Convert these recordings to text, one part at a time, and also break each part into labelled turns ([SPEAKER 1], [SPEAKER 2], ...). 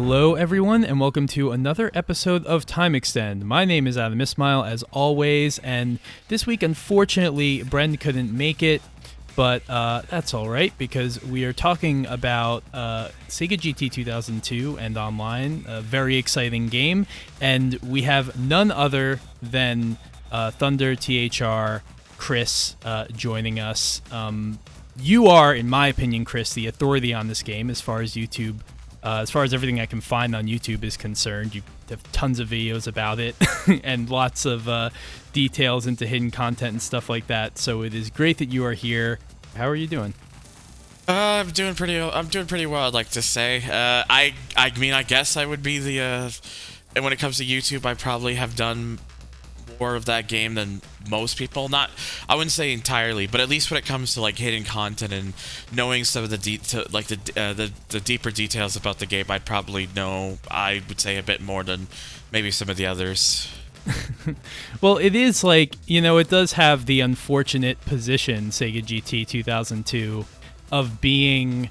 [SPEAKER 1] Hello, everyone, and welcome to another episode of Time Extend. My name is Adam Ismail, as always, and this week, unfortunately, Bren couldn't make it, but that's all right, because we are talking about Sega GT 2002 and Online, a very exciting game, and we have none other than ThunderTHR, Chris, joining us. You are, in my opinion, Chris, the authority on this game as far as YouTube. As far as everything I can find on YouTube is concerned. You have tons of videos about it and lots of details into hidden content and stuff like that. So it is great that you are here. How are you doing?
[SPEAKER 2] I'm doing pretty well, I'd like to say. I mean, I guess I would be the. And when it comes to YouTube, I probably have done more of that game than most people. Not, I wouldn't say entirely, but at least when it comes to like hidden content and knowing some of the the deeper details about the game, I'd probably know. I would say a bit more than maybe some of the others.
[SPEAKER 1] Well, it is like, you know, it does have the unfortunate position, Sega GT 2002, of being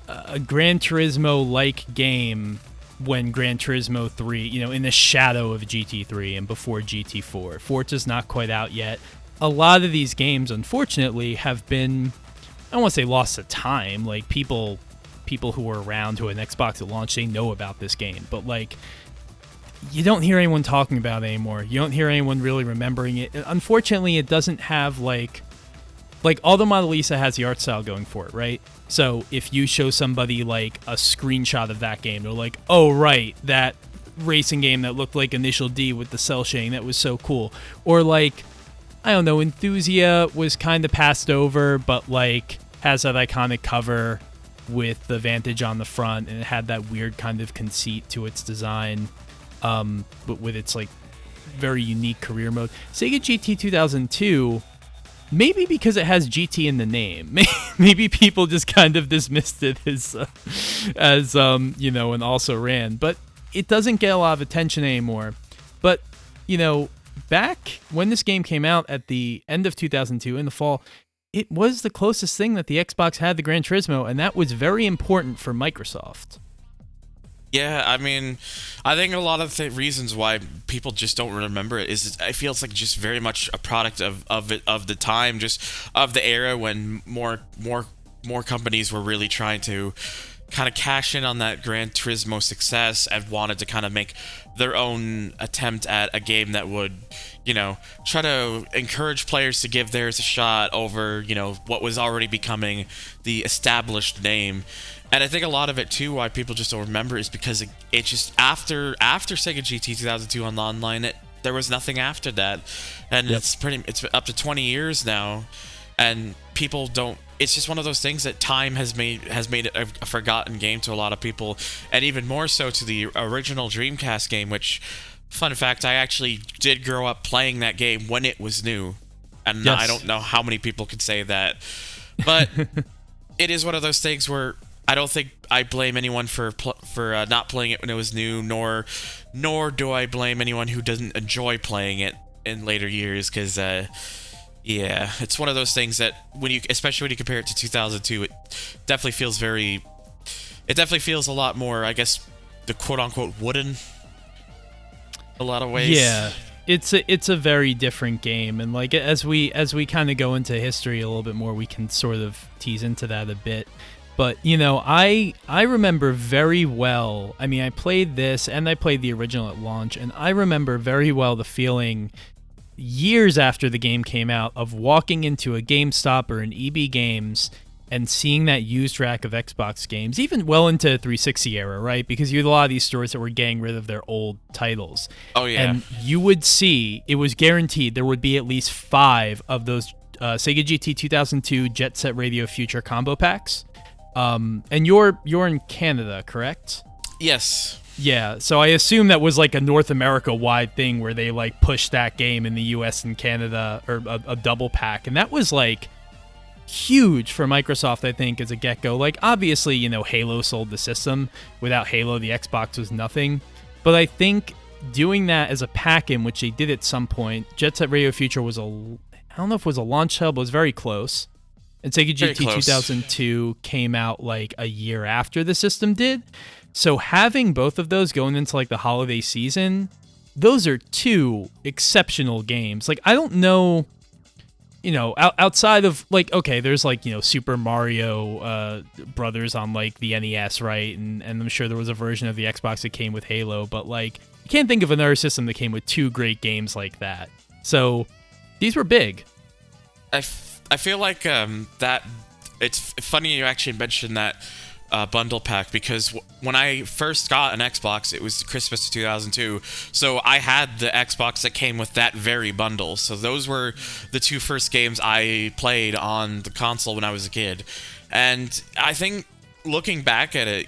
[SPEAKER 1] a Gran Turismo-like game when Gran Turismo 3, you know, in the shadow of GT3 and before GT4. Forza's not quite out yet. A lot of these games, unfortunately, have been, I don't want to say lost to time. Like, people who were around who had an Xbox at launch, they know about this game. But, like, you don't hear anyone talking about it anymore. You don't hear anyone really remembering it. Unfortunately, it doesn't have, like Aldo Mona Lisa has the art style going for it, right? So if you show somebody like a screenshot of that game, they're like, oh, right, that racing game that looked like Initial D with the cell shading, that was so cool. Or like, I don't know, Enthusia was kind of passed over, but like has that iconic cover with the Vantage on the front, and it had that weird kind of conceit to its design, but with its like very unique career mode. Sega GT 2002... maybe because it has GT in the name. Maybe people just kind of dismissed it as you know, and also ran. But it doesn't get a lot of attention anymore. But, you know, back when this game came out at the end of 2002 in the fall, it was the closest thing that the Xbox had to Gran Turismo, and that was very important for Microsoft.
[SPEAKER 2] Yeah, I mean, I think a lot of the reasons why people just don't remember it is I feel it's like just very much a product of the time, just of the era when more companies were really trying to kind of cash in on that Gran Turismo success and wanted to kind of make their own attempt at a game that would, you know, try to encourage players to give theirs a shot over, you know, what was already becoming the established name. And I think a lot of it, too, why people just don't remember is because it just, after Sega GT 2002 on the Online, there was nothing after that. And
[SPEAKER 1] Yep.
[SPEAKER 2] It's up to 20 years now, and people don't, it's just one of those things that time has made it a forgotten game to a lot of people, and even more so to the original Dreamcast game, which, fun fact, I actually did grow up playing that game when it was new. And
[SPEAKER 1] Yes.
[SPEAKER 2] I don't know how many people could say that. But it is one of those things where I don't think I blame anyone for not playing it when it was new, nor do I blame anyone who doesn't enjoy playing it in later years, because yeah, it's one of those things that especially when you compare it to 2002, it definitely feels a lot more, I guess, the quote-unquote wooden, a lot of ways.
[SPEAKER 1] Yeah. It's a very different game, and like as we kind of go into history a little bit more, we can sort of tease into that a bit. But, you know, I remember very well, I mean, I played this and I played the original at launch, and I remember very well the feeling years after the game came out of walking into a GameStop or an EB Games and seeing that used rack of Xbox games, even well into 360 era, right? Because you had a lot of these stores that were getting rid of their old titles.
[SPEAKER 2] Oh, yeah.
[SPEAKER 1] And you would see, it was guaranteed, there would be at least 5 of those Sega GT 2002 Jet Set Radio Future combo packs. And you're in Canada, correct?
[SPEAKER 2] Yes.
[SPEAKER 1] Yeah, so I assume that was like a North America-wide thing where they like pushed that game in the US and Canada, or a double pack, and that was like huge for Microsoft, I think, as a get-go. Like, obviously, you know, Halo sold the system. Without Halo, the Xbox was nothing. But I think doing that as a pack-in, which they did at some point, Jet Set Radio Future was I don't know if it was a launch title, but it was very close. And Sega GT 2002 came out like a year after the system did. So having both of those going into like the holiday season, those are two exceptional games. Like, I don't know, outside of like, okay, there's like, Super Mario Brothers on like the NES, right? And I'm sure there was a version of the Xbox that came with Halo, but like, I can't think of another system that came with two great games like that. So these were big.
[SPEAKER 2] I feel like that it's funny you actually mentioned that bundle pack, because when I first got an Xbox, it was Christmas of 2002, so I had the Xbox that came with that very bundle. So those were the two first games I played on the console when I was a kid. And I think looking back at it,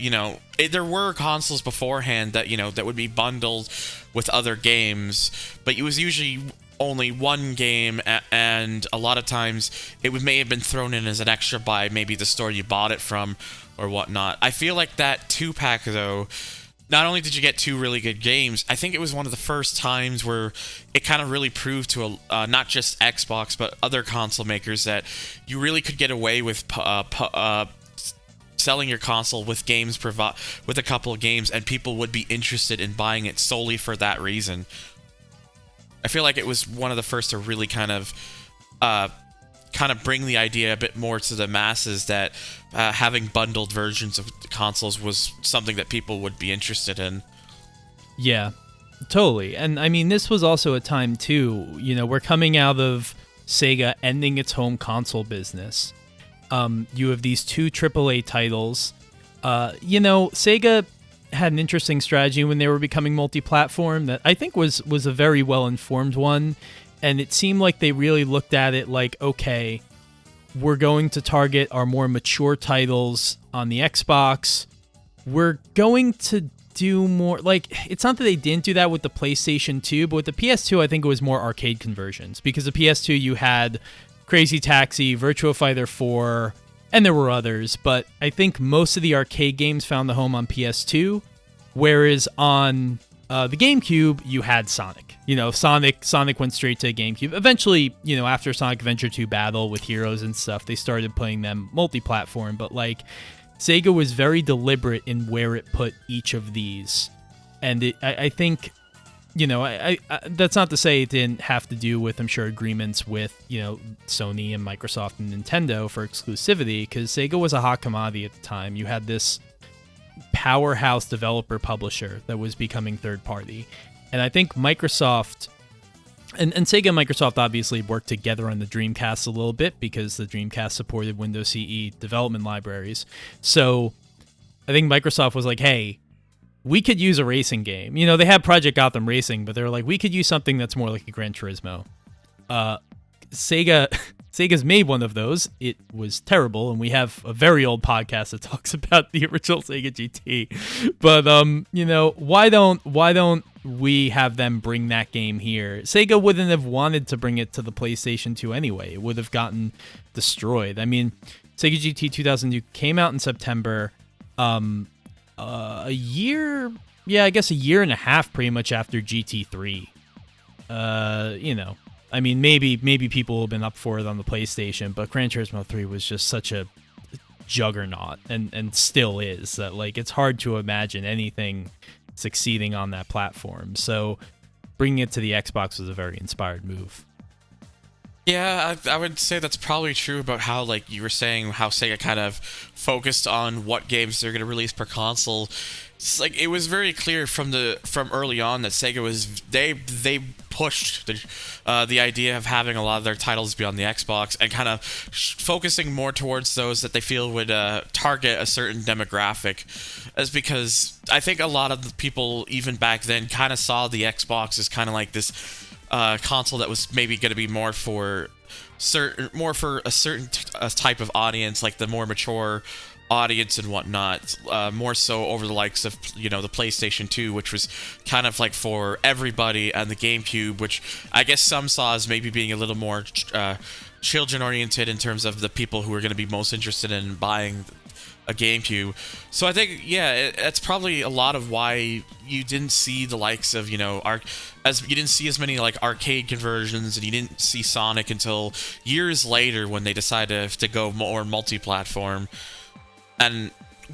[SPEAKER 2] there were consoles beforehand that that would be bundled with other games, but it was usually only one game, and a lot of times it may have been thrown in as an extra by maybe the store you bought it from or whatnot. I feel like that 2-pack, though, not only did you get two really good games, I think it was one of the first times where it kind of really proved to not just Xbox but other console makers that you really could get away with selling your console with games with a couple of games, and people would be interested in buying it solely for that reason. I feel like it was one of the first to really kind of bring the idea a bit more to the masses that having bundled versions of consoles was something that people would be interested in.
[SPEAKER 1] Yeah, totally. And I mean, this was also a time too, we're coming out of Sega ending its home console business. You have these two AAA titles. Sega had an interesting strategy when they were becoming multi-platform that I think was a very well-informed one. And it seemed like they really looked at it like, okay, we're going to target our more mature titles on the Xbox. We're going to do more, like, it's not that they didn't do that with the PlayStation 2, but with the PS2, I think it was more arcade conversions. Because the PS2, you had Crazy Taxi, Virtua Fighter 4, and there were others. But I think most of the arcade games found the home on PS2, whereas on the GameCube, you had Sonic. Sonic went straight to GameCube. Eventually, after Sonic Adventure 2 Battle with Heroes and stuff, they started playing them multi-platform. But, like, Sega was very deliberate in where it put each of these. And I think, I that's not to say it didn't have to do with, I'm sure, agreements with, Sony and Microsoft and Nintendo for exclusivity, because Sega was a hot commodity at the time. You had this powerhouse developer publisher that was becoming third party. And I think Microsoft and Sega and Microsoft obviously worked together on the Dreamcast a little bit because the Dreamcast supported Windows CE development libraries. So I think Microsoft was like, hey, we could use a racing game. They had Project Gotham Racing, but they were like, we could use something that's more like a Gran Turismo. Sega's made one of those. It was terrible, and we have a very old podcast that talks about the original Sega GT. But why don't we have them bring that game here? Sega wouldn't have wanted to bring it to the PlayStation 2 anyway. It would have gotten destroyed. I mean, Sega GT 2002 came out in September, a year and a half pretty much after GT3. I mean, maybe people have been up for it on the PlayStation, but Gran Turismo 3 was just such a juggernaut, and still is, that like it's hard to imagine anything succeeding on that platform. So bringing it to the Xbox was a very inspired move.
[SPEAKER 2] Yeah, I would say that's probably true about how, like you were saying, how Sega kind of focused on what games they're going to release per console. It's like it was very clear from early on that Sega was they pushed the idea of having a lot of their titles be on the Xbox and kind of focusing more towards those that they feel would target a certain demographic, as because I think a lot of the people even back then kind of saw the Xbox as kind of like this console that was maybe going to be more for a certain type of audience, like the more mature audience and whatnot, more so over the likes of the PlayStation 2, which was kind of like for everybody, and the GameCube, which I guess some saw as maybe being a little more children oriented in terms of the people who are going to be most interested in buying a GameCube. So I think, yeah, that's probably a lot of why you didn't see the likes of, you didn't see as many like arcade conversions, and you didn't see Sonic until years later when they decided to go more multi-platform.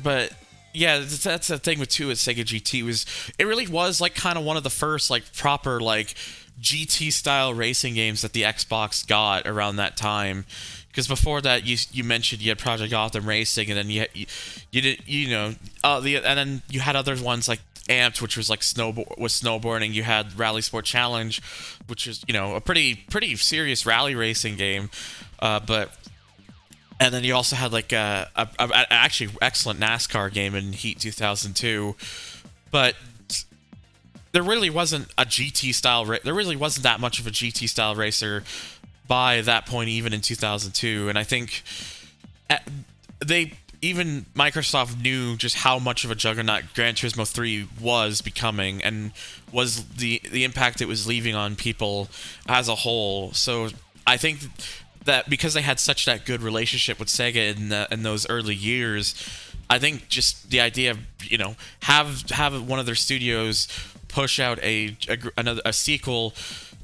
[SPEAKER 2] But Yeah, that's the thing with Sega GT was it really was like kind of one of the first like proper like GT style racing games that the Xbox got around that time. Because before that, you mentioned you had Project Gotham Racing, and then you did and then you had other ones like Amped, which was like snowboarding. You had Rally Sport Challenge, which is a pretty serious rally racing game, but. And then you also had like a actually excellent NASCAR game in Heat 2002, but there really wasn't a GT style. There really wasn't that much of a GT style racer by that point, even in 2002. And I think Microsoft knew just how much of a juggernaut Gran Turismo 3 was becoming, and was the impact it was leaving on people as a whole. So I think that because they had such that good relationship with Sega in those early years, I think just the idea of have one of their studios push out a sequel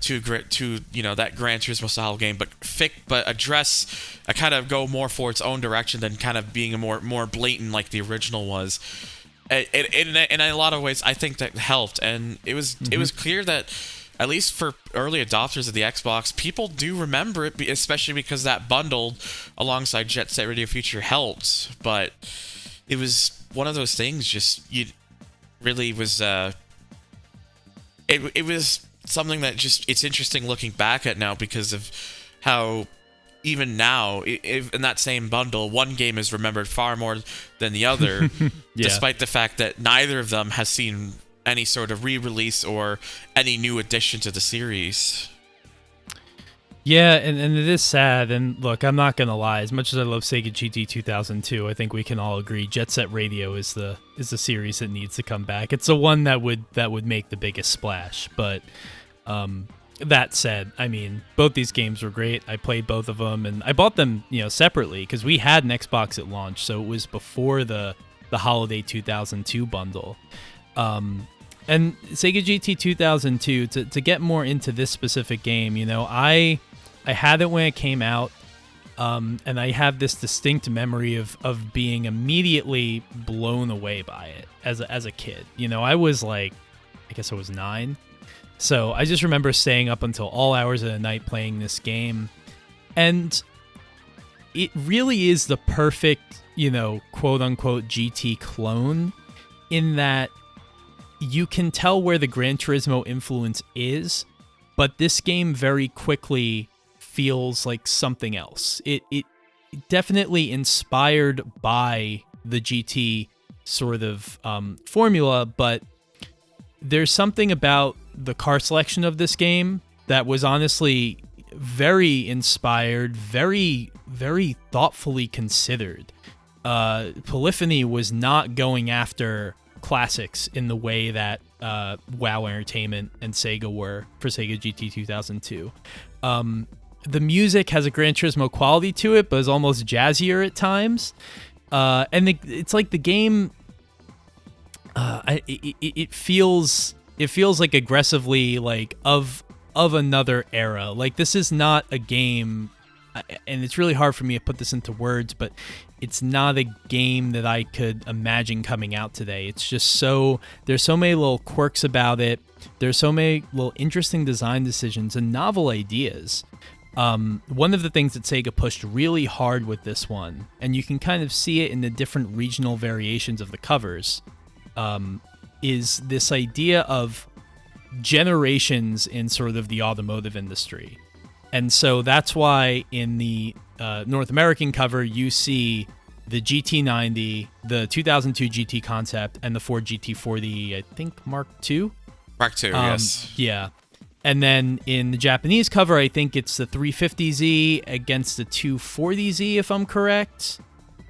[SPEAKER 2] to that Gran Turismo style game, but address kind of go more for its own direction than kind of being a more blatant like the original was. In a lot of ways, I think that helped, and it was clear that, at least for early adopters of the Xbox, people do remember it, especially because that bundled alongside Jet Set Radio Future helped. But it was one of those things. It was something that it's interesting looking back at now, because of how even now, in that same bundle, one game is remembered far more than the other, despite the fact that neither of them has seen any sort of re-release or any new addition to the series.
[SPEAKER 1] Yeah, and it is sad. And look, I'm not gonna lie. As much as I love Sega GT 2002, I think we can all agree Jet Set Radio is the series that needs to come back. It's the one that would make the biggest splash. But that said, I mean, both these games were great. I played both of them, and I bought them separately because we had an Xbox at launch, so it was before the holiday 2002 bundle. And Sega GT 2002, to get more into this specific game, I had it when it came out, and I have this distinct memory of being immediately blown away by it as a kid. I was like, I guess I was 9, so I just remember staying up until all hours of the night playing this game, and it really is the perfect, quote unquote GT clone, in that you can tell where the Gran Turismo influence is, but this game very quickly feels like something else. It definitely inspired by the GT sort of formula, but there's something about the car selection of this game that was honestly very inspired, very, very thoughtfully considered. Polyphony was not going after classics in the way that WoW Entertainment and Sega were for Sega GT 2002. The music has a Gran Turismo quality to it, but is almost jazzier at times. And it's like the game. It feels like aggressively like of another era. Like, this is not a game, and it's really hard for me to put this into words, but it's not a game that I could imagine coming out today. It's just there's so many little quirks about it. There's so many little interesting design decisions and novel ideas. One of the things that Sega pushed really hard with this one, and you can kind of see it in the different regional variations of the covers, is this idea of generations in sort of the automotive industry. And so that's why in the North American cover, you see the GT90, the 2002 GT Concept, and the Ford GT40, I think Mark II?
[SPEAKER 2] Mark II, yes.
[SPEAKER 1] Yeah. And then in the Japanese cover, I think it's the 350Z against the 240Z, if I'm correct.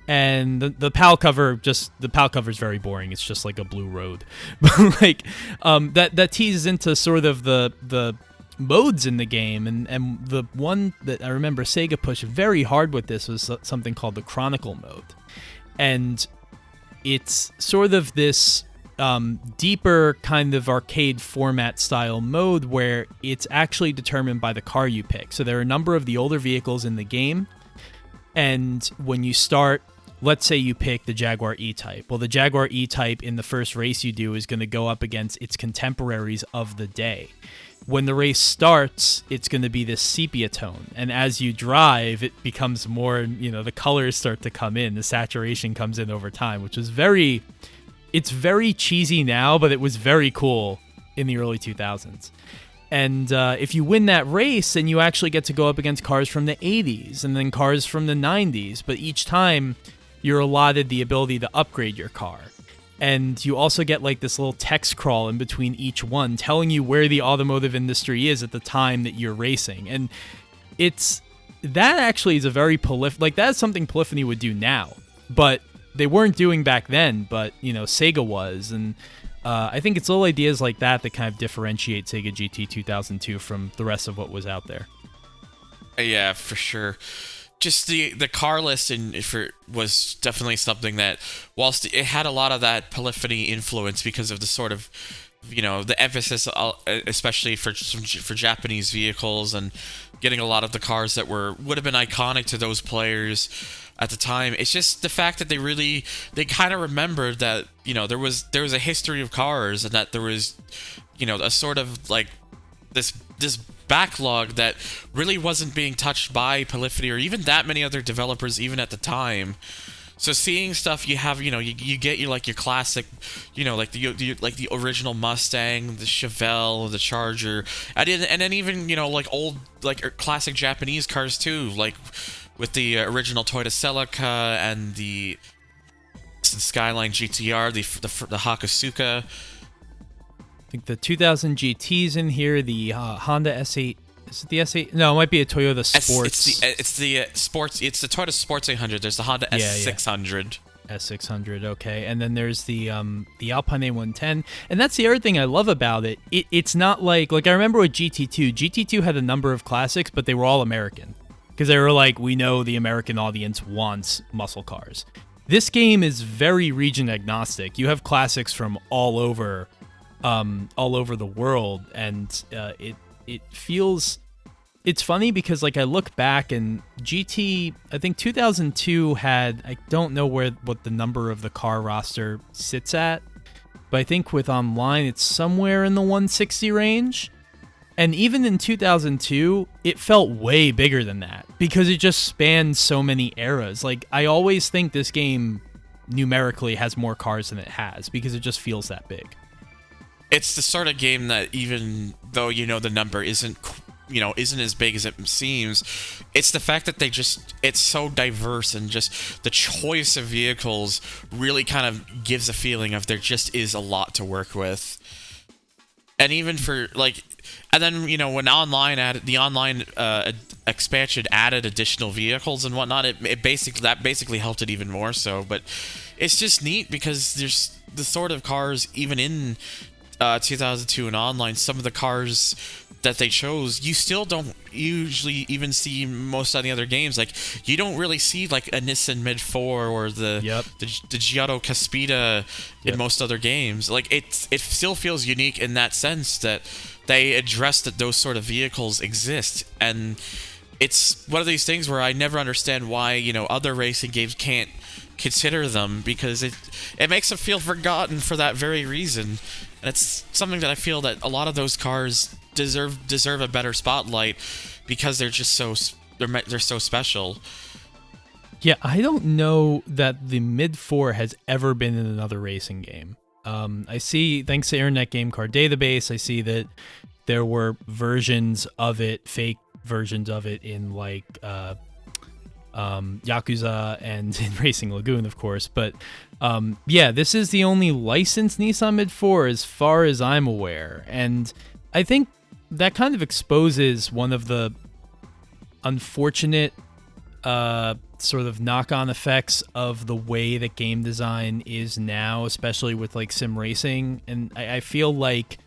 [SPEAKER 1] And the PAL cover, the PAL cover is very boring. It's just like a blue road. But like that teases into sort of the modes in the game, and the one that I remember Sega pushed very hard with this was something called the Chronicle mode, and it's sort of this deeper kind of arcade format style mode where it's actually determined by the car you pick. So there are a number of the older vehicles in the game, and when you start let's say you pick the Jaguar E-Type. Well, the Jaguar E-Type in the first race you do is going to go up against its contemporaries of the day. When the race starts, it's going to be this sepia tone. And as you drive, it becomes more, the colors start to come in. The saturation comes in over time, which is it's very cheesy now, but it was very cool in the early 2000s. And if you win that race, then you actually get to go up against cars from the 80s and then cars from the 90s. But each time, you're allotted the ability to upgrade your car. And you also get like this little text crawl in between each one telling you where the automotive industry is at the time that you're racing. And that actually is a very that's something Polyphony would do now, but they weren't doing back then, but Sega was. And I think it's little ideas like that kind of differentiate Sega GT 2002 from the rest of what was out there.
[SPEAKER 2] Yeah, for sure. Just the car list was definitely something that, whilst it had a lot of that Polyphony influence because of the sort of, the emphasis, especially for Japanese vehicles and getting a lot of the cars that would have been iconic to those players at the time. It's just the fact that they kind of remembered that, there was a history of cars and that there was, a sort of like this backlog that really wasn't being touched by Polyphony or even that many other developers even at the time. So seeing stuff you have, you get your classic, like the original Mustang, the Chevelle, the Charger, and then even like old classic Japanese cars too, like with the original Toyota Celica and the Skyline GTR, the Hakosuka.
[SPEAKER 1] I think the 2000 GT's in here, the Honda S8. Is it the S8? No, it might be a Toyota Sports.
[SPEAKER 2] It's the Sports. It's the Toyota Sports 800. There's the Honda S600.
[SPEAKER 1] S600, okay. And then there's the Alpine A110. And that's the other thing I love about it. It's not like I remember with GT2. GT2 had a number of classics, but they were all American. Because they were like, we know the American audience wants muscle cars. This game is very region agnostic. You have classics from all over the world, and it feels. It's funny because I look back and GT, I think 2002 had, I don't know what the number of the car roster sits at, but I think with online it's somewhere in the 160 range. And even in 2002, it felt way bigger than that because it just spans so many eras. I always think this game numerically has more cars than it has because it just feels that big.
[SPEAKER 2] It's the sort of game that even though the number isn't as big as it seems, it's the fact that it's so diverse, and just the choice of vehicles really kind of gives a feeling of there just is a lot to work with. And even for and then when the online expansion added additional vehicles and whatnot, it basically helped it even more so. But it's just neat because there's the sort of cars even in 2002 and online, some of the cars that they chose, you still don't usually even see most of the other games. You don't really see a Nissan Mid 4 or the Giotto Caspita in most other games. It still feels unique in that sense that they address that those sort of vehicles exist. And it's one of these things where I never understand why other racing games can't consider them, because it makes them feel forgotten for that very reason. And it's something that I feel that a lot of those cars deserve a better spotlight because they're just they're so special.
[SPEAKER 1] Yeah, I don't know that the Mid 4 has ever been in another racing game. I see, thanks to Internet Game Card Database, I see that there were versions of it, fake versions of it in Yakuza and in Racing Lagoon, of course. But this is the only licensed Nissan Mid 4 as far as I'm aware. And I think that kind of exposes one of the unfortunate sort of knock-on effects of the way that game design is now, especially with sim racing. And I feel like,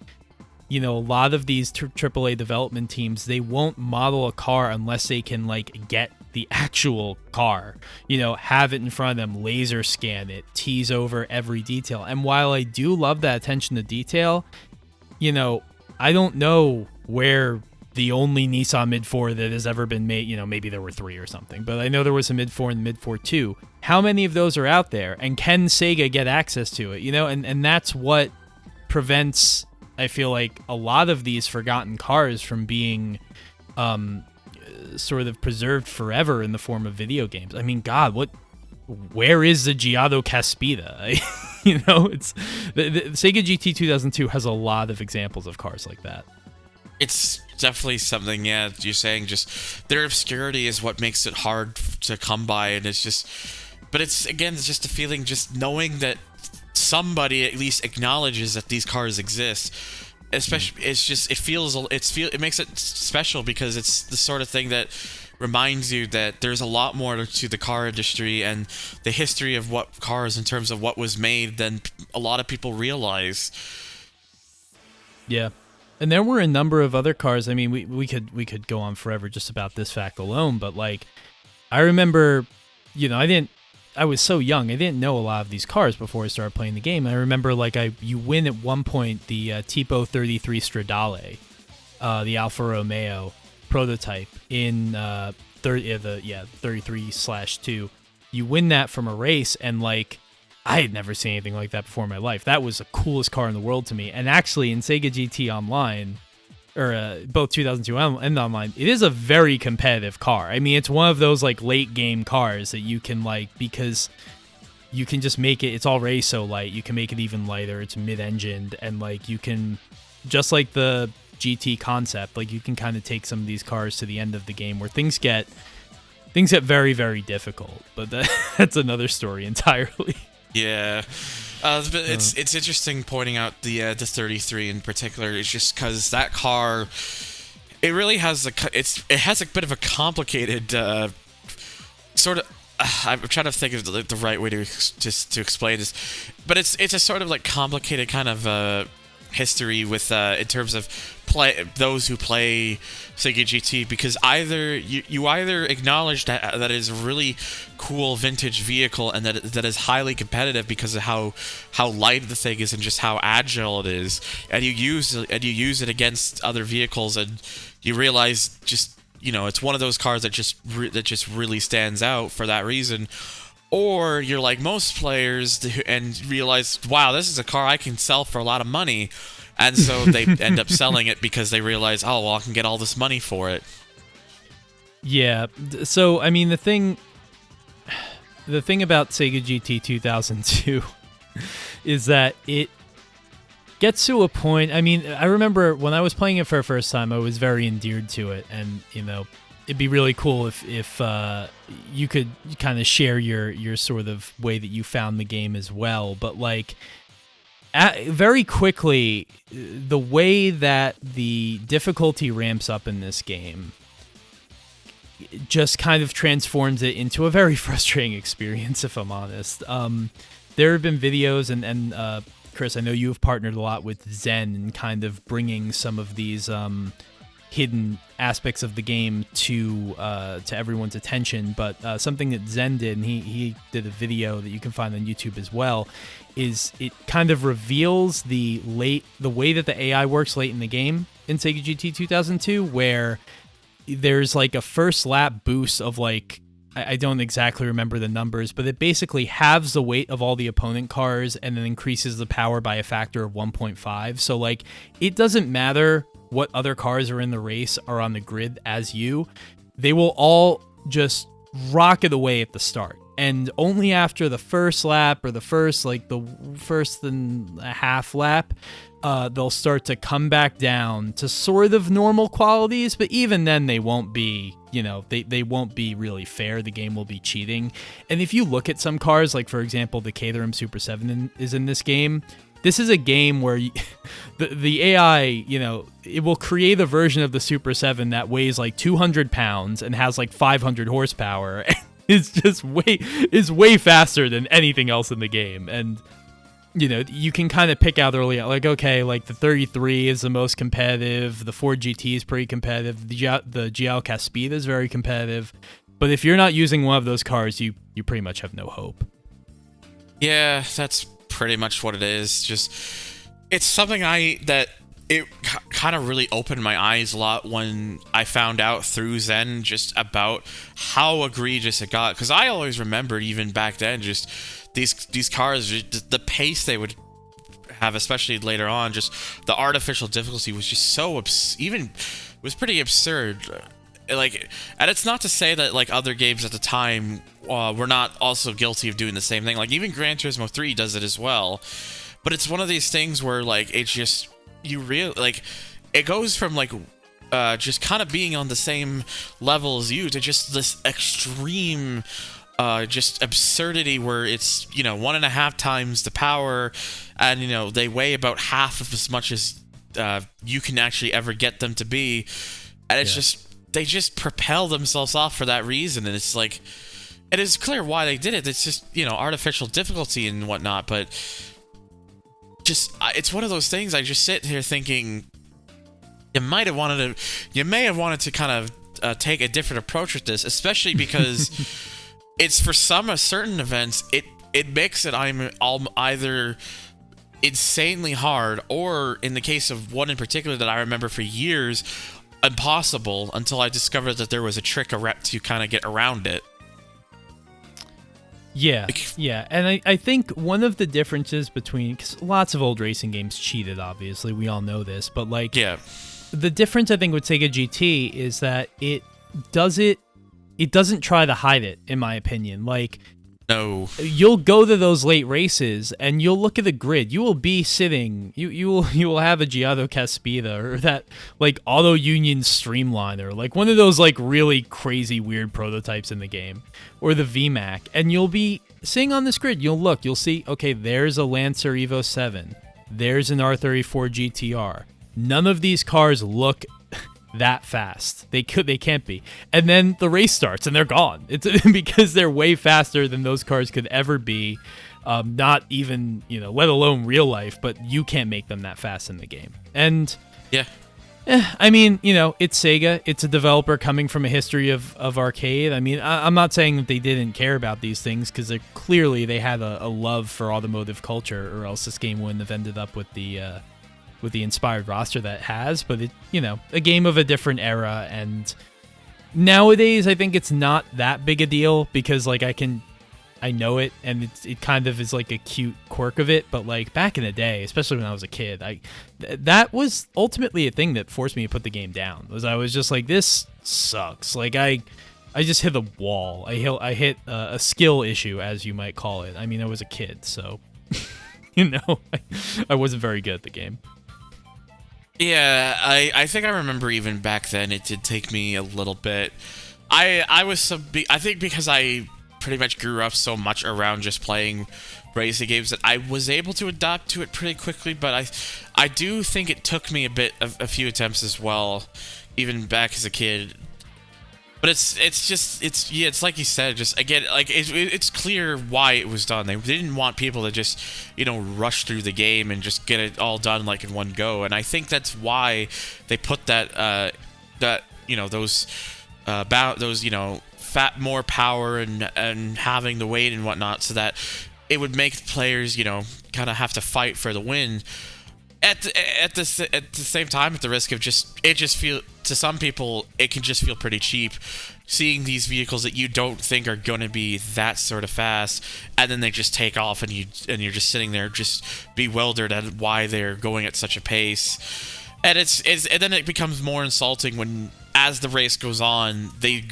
[SPEAKER 1] a lot of these AAA development teams, they won't model a car unless they can get the actual car, have it in front of them, laser scan it, tease over every detail. And while I do love that attention to detail, I don't know where the only Nissan Mid 4 that has ever been made. Maybe there were 3 or something, but I know there was a Mid 4 and Mid 4 2. How many of those are out there, and can Sega get access to it? And that's what prevents, I feel like, a lot of these forgotten cars from being sort of preserved forever in the form of video games. I mean, God, where is the Giotto Caspita? It's the Sega GT 2002 has a lot of examples of cars like that.
[SPEAKER 2] It's definitely something, yeah, you're saying just their obscurity is what makes it hard to come by, and it's just, but it's just a feeling, just knowing that somebody at least acknowledges that these cars exist. Especially, it makes it special because it's the sort of thing that reminds you that there's a lot more to the car industry and the history of what cars in terms of what was made than a lot of people realize.
[SPEAKER 1] Yeah. And there were a number of other cars. I mean, we could go on forever just about this fact alone, but like, I remember, I was so young, I didn't know a lot of these cars before I started playing the game. I remember you win at one point the Tipo 33 Stradale, the Alfa Romeo prototype in 33/2. You win that from a race, and like, I had never seen anything like that before in my life. That was the coolest car in the world to me. And actually, in Sega GT Online, or both 2002 and Online, it is a very competitive car. I mean, it's one of those like late game cars that you can because you can just make it. It's already so light. You can make it even lighter. It's mid-engined, and like you can, just like the GT concept, like you can kind of take some of these cars to the end of the game where things get very, very difficult. But that's another story entirely.
[SPEAKER 2] Yeah, but it's interesting pointing out the 33 in particular. It's just because that car, it really has it has a bit of a complicated sort of. I'm trying to think of the right way to explain this, but it's a sort of like complicated kind of history with in terms of those who play Sega GT, because you either acknowledge that it is a really cool vintage vehicle and that is highly competitive because of how light the thing is and just how agile it is, and you use it against other vehicles, and you realize just it's one of those cars that just really stands out for that reason. Or you're like most players and realize, wow, this is a car I can sell for a lot of money. And so they end up selling it because they realize, oh, well, I can get all this money for it.
[SPEAKER 1] Yeah. So, I mean, the thing about Sega GT 2002 is that it gets to a point. I mean, I remember when I was playing it for the first time, I was very endeared to it. And, it'd be really cool if you could kind of share your sort of way that you found the game as well. But like, very quickly, the way that the difficulty ramps up in this game just kind of transforms it into a very frustrating experience, if I'm honest. There have been videos, and Chris, I know you have partnered a lot with Zen and kind of bringing some of these hidden aspects of the game to everyone's attention, but something that Zen did, and he did a video that you can find on YouTube as well, is it kind of reveals the way that the AI works late in the game in Sega GT 2002, where there's like a first lap boost of like, I don't exactly remember the numbers, but it basically halves the weight of all the opponent cars and then increases the power by a factor of 1.5. So like, it doesn't matter what other cars are in the race are on the grid as you, they will all just rocket away at the start. And only after the first lap or the first and a half lap, they'll start to come back down to sort of normal qualities. But even then, they won't be, they won't be really fair. The game will be cheating. And if you look at some cars, like for example, the Caterham Super 7 is in this game. This is a game where the AI, it will create a version of the Super 7 that weighs like 200 pounds and has like 500 horsepower. It's just way faster than anything else in the game. And, you can kind of pick out early, like, okay, like the 33 is the most competitive. The Ford GT is pretty competitive. The GL Caspita is very competitive. But if you're not using one of those cars, you pretty much have no hope.
[SPEAKER 2] Yeah, that's pretty much what it is. Just, it's something that it kind of really opened my eyes a lot when I found out through Zen just about how egregious it got. Because I always remembered, even back then, just these cars, just the pace they would have, especially later on, just the artificial difficulty was just so was pretty absurd. Like, and it's not to say that like other games at the time were not also guilty of doing the same thing. Like even Gran Turismo 3 does it as well. But it's one of these things where like it's just like it goes from like just kind of being on the same level as you to just this extreme just absurdity where it's 1.5 times the power, and they weigh about half of as much as you can actually ever get them to be, and it's just they just propel themselves off for that reason. And it's like it is clear why they did it. It's just artificial difficulty and whatnot, but just it's one of those things. I just sit here thinking you may have wanted to kind of take a different approach with this, especially because it's for certain events it makes it either insanely hard, or in the case of one in particular that I remember for years, impossible until I discovered that there was a trick to kind of get around it.
[SPEAKER 1] Yeah, and I think one of the differences between, because lots of old racing games cheated, obviously, we all know this, but like, the difference I think with Sega GT is that it doesn't try to hide it, in my opinion. Like,
[SPEAKER 2] no,
[SPEAKER 1] you'll go to those late races and you'll look at the grid. You will be sitting. You will have a Giotto Caspita or that like Auto Union Streamliner, like one of those like really crazy weird prototypes in the game, or the VMAC, and you'll be sitting on this grid. You'll look. You'll see. Okay, there's a Lancer Evo 7. There's an R34 GTR. None of these cars look that fast. They can't be. And then the race starts and they're gone. It's because they're way faster than those cars could ever be. Not even, let alone real life, but you can't make them that fast in the game. And I mean, it's Sega. It's a developer coming from a history of arcade. I mean, I'm not saying that they didn't care about these things, because clearly they had a love for automotive culture, or else this game wouldn't have ended up with the inspired roster that it has. But a game of a different era, and nowadays I think it's not that big a deal, because like I know it, and it kind of is like a cute quirk of it. But like back in the day, especially when I was a kid, that was ultimately a thing that forced me to put the game down. I was just like, this sucks. Like I just hit a wall. I hit a skill issue, as you might call it. I mean, I was a kid, so I wasn't very good at the game.
[SPEAKER 2] Yeah, I think I remember even back then it did take me a little bit. I think because I pretty much grew up so much around just playing racing games that I was able to adapt to it pretty quickly, but I do think it took me a few attempts as well, even back as a kid. But it's like you said, just again, like it's clear why it was done. They didn't want people to just rush through the game and just get it all done like in one go. And I think that's why they put those more power and having the weight and whatnot, so that it would make players kind of have to fight for the win. At the same time, at the risk of to some people, it can just feel pretty cheap seeing these vehicles that you don't think are going to be that sort of fast, and then they just take off, and you're just sitting there just bewildered at why they're going at such a pace. And and then it becomes more insulting when, as the race goes on, they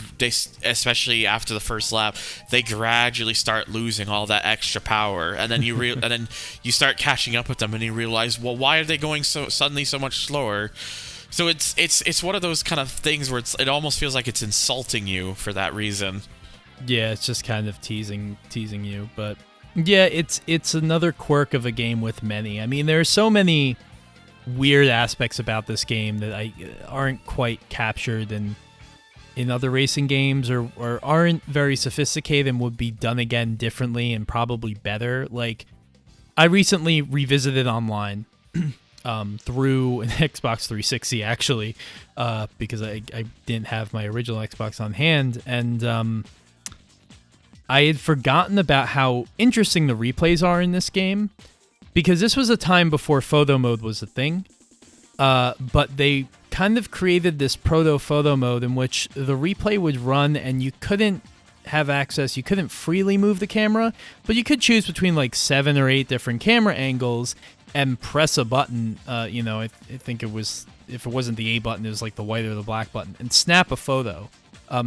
[SPEAKER 2] especially after the first lap, they gradually start losing all that extra power, and then and then you start catching up with them, and you realize, well, why are they going suddenly so much slower? So it's one of those kind of things where it almost feels like it's insulting you for that reason.
[SPEAKER 1] Yeah, it's just kind of teasing you, but yeah, it's another quirk of a game with many. I mean, there are so many weird aspects about this game that aren't quite captured in other racing games, or aren't very sophisticated and would be done again differently and probably better. Like, I recently revisited online through an Xbox 360, actually, because I didn't have my original Xbox on hand, and I had forgotten about how interesting the replays are in this game, because this was a time before photo mode was a thing. but they kind of created this proto photo mode in which the replay would run and you couldn't have access, you couldn't freely move the camera, but you could choose between like 7 or 8 different camera angles and press a button. I think it was, if it wasn't the A button, it was like the white or the black button, and snap a photo.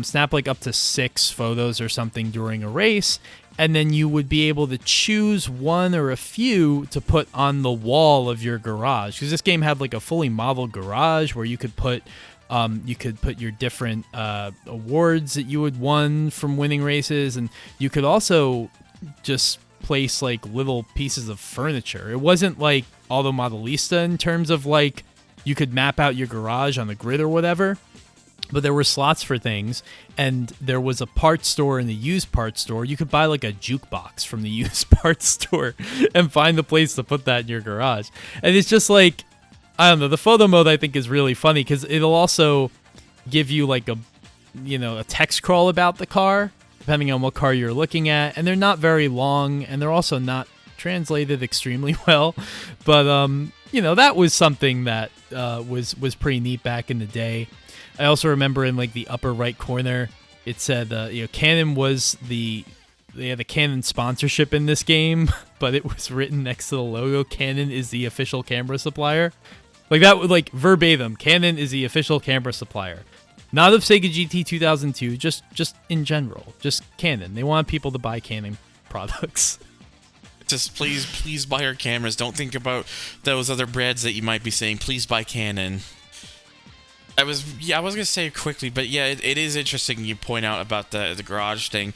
[SPEAKER 1] Snap like up to 6 photos or something during a race, and then you would be able to choose one or a few to put on the wall of your garage. Because this game had like a fully modeled garage where you could put your different awards that you had won from winning races, and you could also just place like little pieces of furniture. It wasn't like Auto Modelista in terms of like you could map out your garage on the grid or whatever, but there were slots for things, and there was a parts store and a used parts store. You could buy like a jukebox from the used parts store and find a place to put that in your garage. And it's just like, I don't know, the photo mode I think is really funny because it'll also give you like a text crawl about the car, depending on what car you're looking at. And they're not very long, and they're also not translated extremely well. But, that was something that was pretty neat back in the day. I also remember in like the upper right corner, it said, Canon they had a Canon sponsorship in this game, but it was written next to the logo, Canon is the official camera supplier. Like that would like verbatim, Canon is the official camera supplier. Not of Sega GT 2002, just in general, just Canon. They want people to buy Canon products.
[SPEAKER 2] Just please buy our cameras. Don't think about those other brands that you might be saying. Please buy Canon. I was gonna say quickly, but yeah, it is interesting you point out about the garage thing.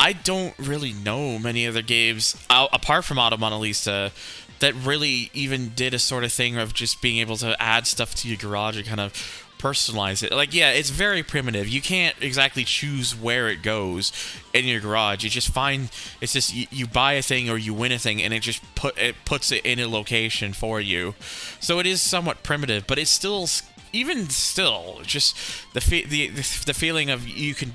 [SPEAKER 2] I don't really know many other games apart from Auto Modelista that really even did a sort of thing of just being able to add stuff to your garage and kind of personalize it. Like, yeah, it's very primitive. You can't exactly choose where it goes in your garage. You just it's just you buy a thing or you win a thing, and it puts it in a location for you. So it is somewhat primitive, but it's still. Even still, just the feeling of you can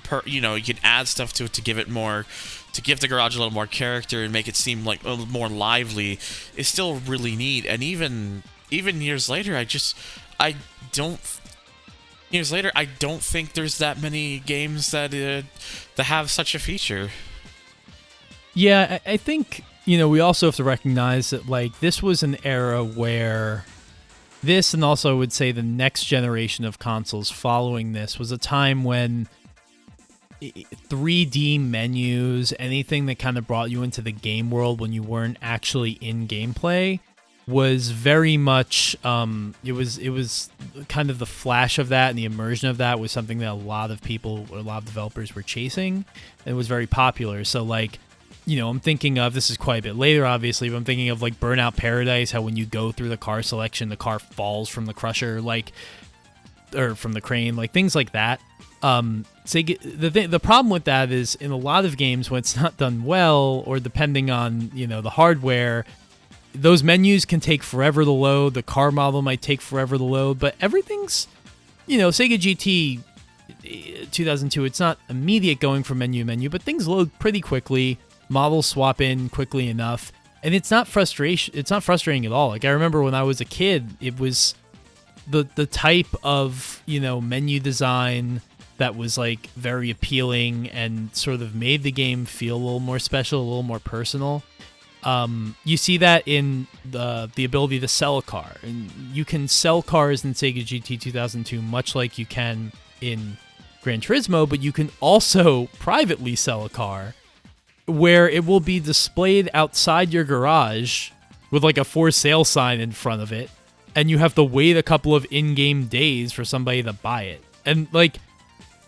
[SPEAKER 2] add stuff to it to give the garage a little more character and make it seem like a little more lively is still really neat. And even years later, I don't think there's that many games that have such a feature.
[SPEAKER 1] Yeah, I think we also have to recognize that like this was an era where. This, and also I would say the next generation of consoles following this, was a time when 3D menus, anything that kind of brought you into the game world when you weren't actually in gameplay, was very much it was kind of the flash of that, and the immersion of that was something that a lot of developers were chasing, and it was very popular. So like, I'm thinking of, this is quite a bit later, obviously, but I'm thinking of like Burnout Paradise, how when you go through the car selection, the car falls from the crusher, or from the crane, like things like that. So the problem with that is in a lot of games when it's not done well, or depending on, the hardware, those menus can take forever to load. The car model might take forever to load, but everything's, Sega GT 2002, it's not immediate going from menu to menu, but things load pretty quickly. Models swap in quickly enough, and it's not frustrating at all. Like I remember when I was a kid, it was the type of menu design that was like very appealing and sort of made the game feel a little more special, a little more personal. You see that in the ability to sell a car, and you can sell cars in Sega GT 2002 much like you can in Gran Turismo, but you can also privately sell a car where it will be displayed outside your garage with like a for sale sign in front of it, and you have to wait a couple of in-game days for somebody to buy it. And like,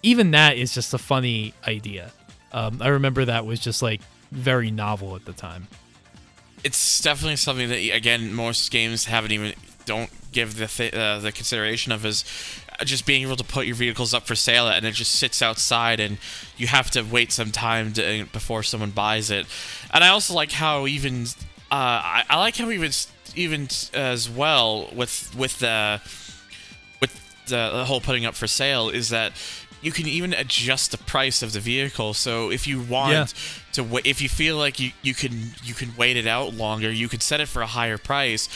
[SPEAKER 1] even that is just a funny idea. I remember that was just like very novel at the time.
[SPEAKER 2] It's definitely something that, again, most games don't give the consideration of, is just being able to put your vehicles up for sale and it just sits outside and you have to wait some time before someone buys it. And I also like how even I like how even as well with the whole putting up for sale is that you can even adjust the price of the vehicle. So if you want if you feel like you can wait it out longer, you could set it for a higher price.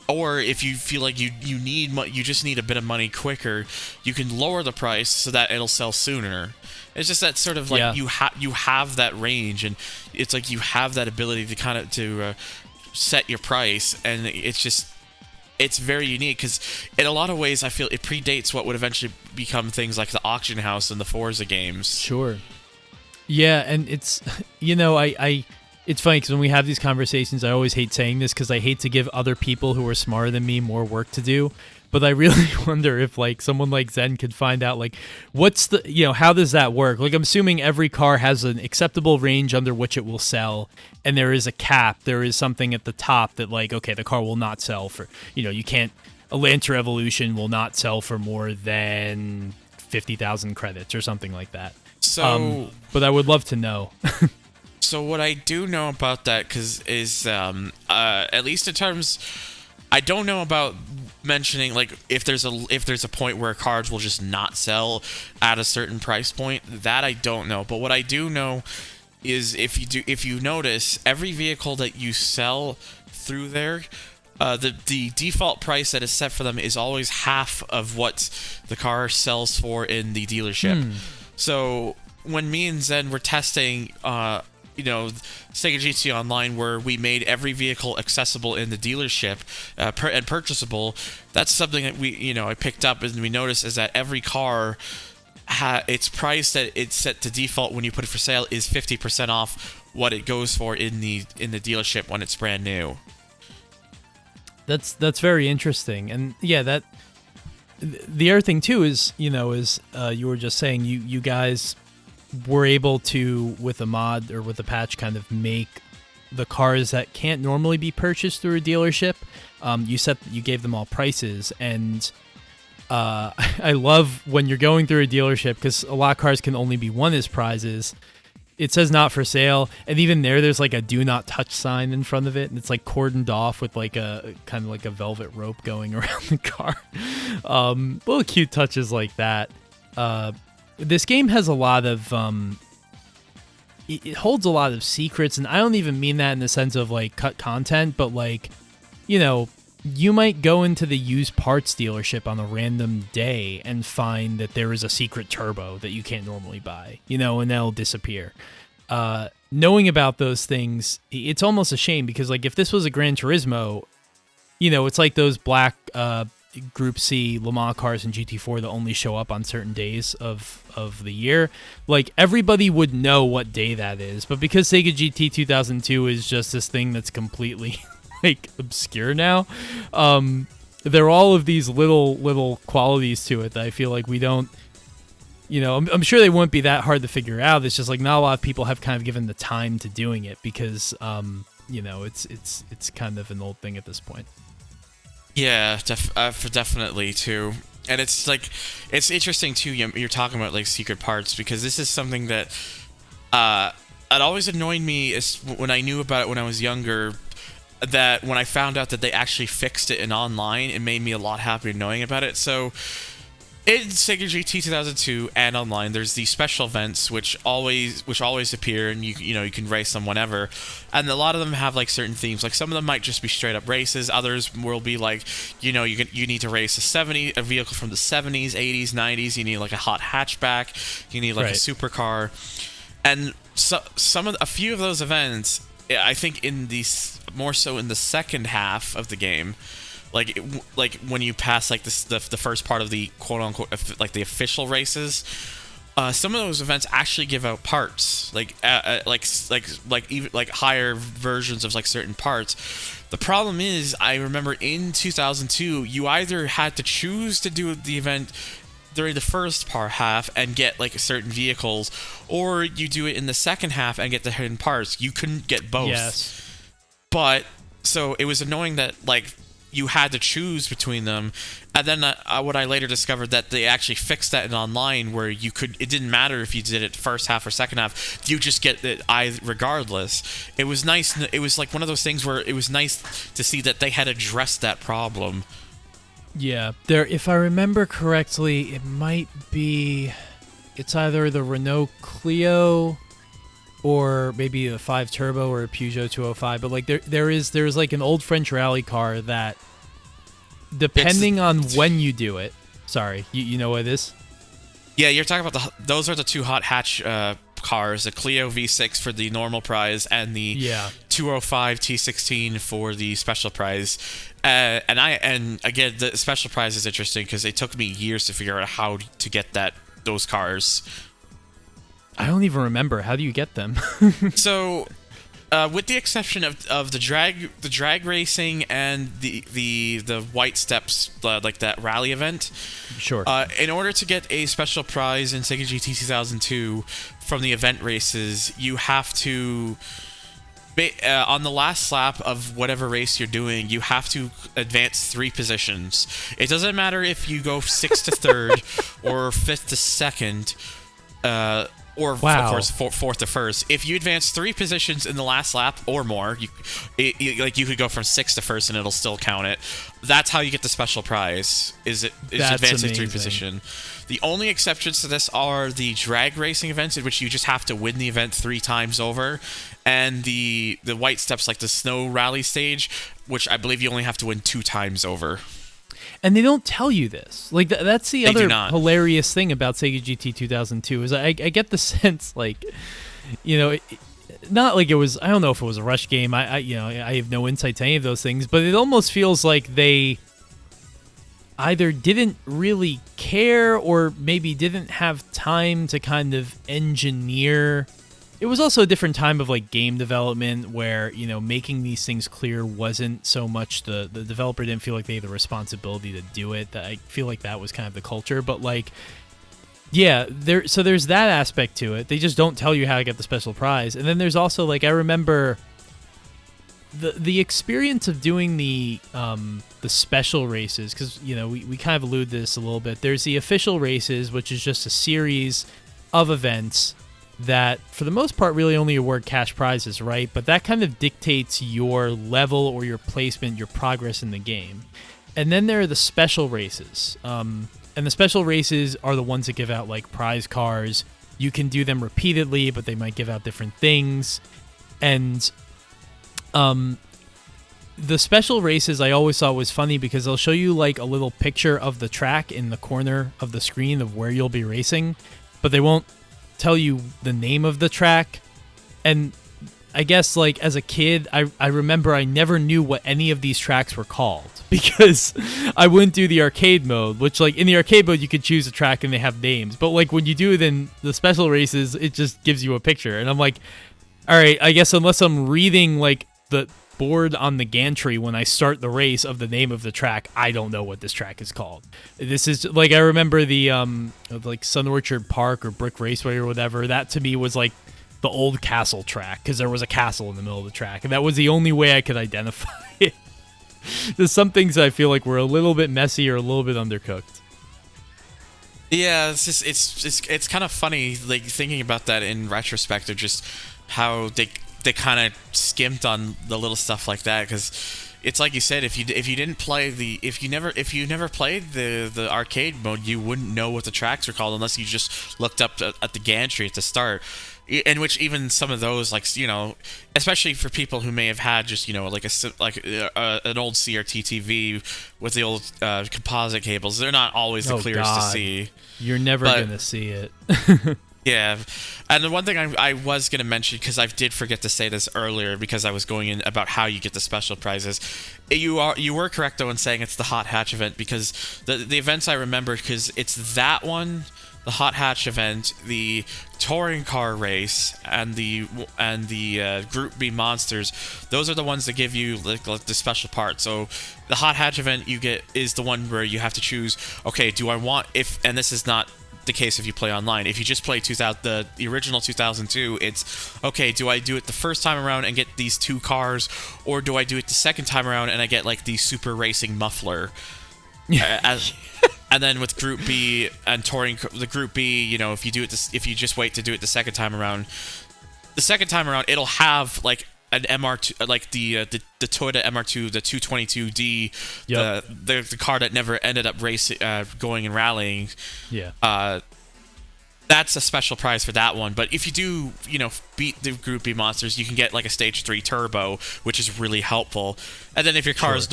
[SPEAKER 2] or if you feel like you you just need a bit of money quicker, you can lower the price so that it'll sell sooner. It's just that sort of like you have that range, and it's like you have that ability to kind of set your price, and it's very unique because in a lot of ways I feel it predates what would eventually become things like the auction house and the Forza games.
[SPEAKER 1] Sure. Yeah, and it's, it's funny because when we have these conversations, I always hate saying this because I hate to give other people who are smarter than me more work to do. But I really wonder if like someone like Zen could find out like what's the, how does that work? Like I'm assuming every car has an acceptable range under which it will sell, and there is a cap. There is something at the top that like, okay, the car will not sell for, you can't, a Lancer Evolution will not sell for more than 50,000 credits or something like that.
[SPEAKER 2] So,
[SPEAKER 1] but I would love to know.
[SPEAKER 2] So what I do know about that is at least in terms, I don't know about mentioning like if there's a point where cars will just not sell at a certain price point. That I don't know. But what I do know is if you notice, every vehicle that you sell through there, the default price that is set for them is always half of what the car sells for in the dealership. So when me and Zen were testing Sega GT Online, where we made every vehicle accessible in the dealership and purchasable, that's something that I picked up and we noticed is that every car, its price that it's set to default when you put it for sale is 50% off what it goes for in the dealership when it's brand new.
[SPEAKER 1] That's very interesting, and yeah, that the other thing too is you were just saying you guys were able to, with a mod or with a patch, kind of make the cars that can't normally be purchased through a dealership. You gave them all prices, and I love when you're going through a dealership because a lot of cars can only be won as prizes. It says not for sale, and even there's like a do not touch sign in front of it, and it's like cordoned off with like a kind of like a velvet rope going around the car. Little cute touches like that. This game has a lot of it holds a lot of secrets, and I don't even mean that in the sense of like cut content, but like you might go into the used parts dealership on a random day and find that there is a secret turbo that you can't normally buy, and that'll disappear. Knowing about those things, it's almost a shame because like if this was a Gran Turismo, it's like those black Group C Le Mans cars in GT4 that only show up on certain days of the year. Like everybody would know what day that is, but because Sega GT 2002 is just this thing that's completely like obscure now, there are all of these little qualities to it that I feel like we don't, I'm sure they wouldn't be that hard to figure out. It's just like not a lot of people have kind of given the time to doing it because it's kind of an old thing at this point.
[SPEAKER 2] Yeah, definitely too. And it's like, it's interesting too, you're talking about like secret parts, because this is something that it always annoyed me when I knew about it when I was younger, that when I found out that they actually fixed it in online, it made me a lot happier knowing about it. So in Sega GT 2002 and online, there's these special events which always appear, and you can race them whenever. And a lot of them have like certain themes. Like some of them might just be straight up races. Others will be like, you need to race a vehicle from the 70s, 80s, 90s. You need like a hot hatchback. You need like a supercar. And so a few of those events, I think more so in the second half of the game. Like when you pass like the first part of the quote unquote like the official races, some of those events actually give out parts, like even like higher versions of like certain parts. The problem is, I remember in 2002, you either had to choose to do the event during the first half and get like certain vehicles, or you do it in the second half and get the hidden parts. You couldn't get both. Yes. But so it was annoying that like you had to choose between them, and then what I later discovered that they actually fixed that in online, where it didn't matter if you did it first half or second half, you just get it regardless. It was nice. It was like one of those things where it was nice to see that they had addressed that problem.
[SPEAKER 1] Yeah, if I remember correctly, it's either the Renault Clio or maybe a 5 Turbo or a Peugeot 205, but like there's like an old French rally car that depending on when you do it. Sorry, you know what it is?
[SPEAKER 2] Yeah, you're talking about those are the two hot hatch cars, the Clio V6 for the normal prize and the 205 T16 for the special prize. And again, the special prize is interesting because it took me years to figure out how to get those cars.
[SPEAKER 1] I don't even remember. How do you get them?
[SPEAKER 2] So, with the exception of the drag racing and the white steps, like that rally event.
[SPEAKER 1] Sure.
[SPEAKER 2] In order to get a special prize in Sega GT 2002 from the event races, you have to, on the last lap of whatever race you're doing, you have to advance 3 positions. It doesn't matter if you go 6th to 3rd or 5th to 2nd. Or, of course, 4th to 1st. If you advance 3 positions in the last lap or more, you could go from 6th to 1st and it'll still count it. That's how you get the special prize, is advancing 3 position. The only exceptions to this are the drag racing events, in which you just have to win the event 3 times over, and the white steps, like the snow rally stage, which I believe you only have to win 2 times over.
[SPEAKER 1] And they don't tell you this. Like, that's the other hilarious thing about Sega GT 2002 is I get the sense, like, you know, not like it was, I don't know if it was a rush game. I have no insight to any of those things, but it almost feels like they either didn't really care or maybe didn't have time to kind of engineer. It was also a different time of like game development where, you know, making these things clear wasn't so much the developer didn't feel like they had the responsibility to do it. I feel like that was kind of the culture, but like, yeah, there's that aspect to it. They just don't tell you how to get the special prize. And then there's also like, I remember the experience of doing the special races, because, you know, we kind of allude to this a little bit. There's the official races, which is just a series of events that for the most part really only award cash prizes, right? But that kind of dictates your level or your placement, your progress in the game. And then there are the special races. And the special races are the ones that give out like prize cars. You can do them repeatedly, but they might give out different things. And the special races I always thought was funny because they'll show you like a little picture of the track in the corner of the screen of where you'll be racing, but they won't tell you the name of the track. And I guess like as a kid, I remember I never knew what any of these tracks were called because I wouldn't do the arcade mode, which like in the arcade mode you could choose a track and they have names, but like when you do it in the special races, it just gives you a picture. And I'm like, all right, I guess unless I'm reading like the board on the gantry when I start the race of the name of the track, I don't know what this track is called. This is like, I remember the like Sun Orchard Park or Brick Raceway or whatever, that to me was like the old castle track because there was a castle in the middle of the track, and that was the only way I could identify it. There's some things I feel like were a little bit messy or a little bit undercooked.
[SPEAKER 2] Yeah, it's kind of funny like thinking about that in retrospect of just how they kind of skimped on the little stuff like that, because it's like you said, if you never played the arcade mode, you wouldn't know what the tracks are called unless you just looked up at the gantry at the start. In which even some of those, like, you know, especially for people who may have had just, you know, like an old CRT TV with the old composite cables, they're not always the clearest to see.
[SPEAKER 1] You're never gonna see it.
[SPEAKER 2] Yeah, and the one thing I was going to mention, because I did forget to say this earlier because I was going in about how you get the special prizes, you were correct though in saying it's the Hot Hatch event, because the events I remember, because it's that one, the Hot Hatch event, the touring car race, and the Group B monsters. Those are the ones that give you like the special part. So the Hot Hatch event you get is the one where you have to choose, okay, do I want, and this is not the case if you play online. If you just play the original 2002, it's okay, do I do it the first time around and get these 2 cars, or do I do it the second time around and I get like the super racing muffler? And then with Group B and touring, the Group B, you know, if you just wait to do it the second time around, it'll have like an MR2, like the Toyota MR2, the 222D, yep. the car that never ended up racing, going and rallying.
[SPEAKER 1] Yeah.
[SPEAKER 2] That's a special prize for that one. But if you do, beat the Group B monsters, you can get like a Stage 3 turbo, which is really helpful. And then if your car is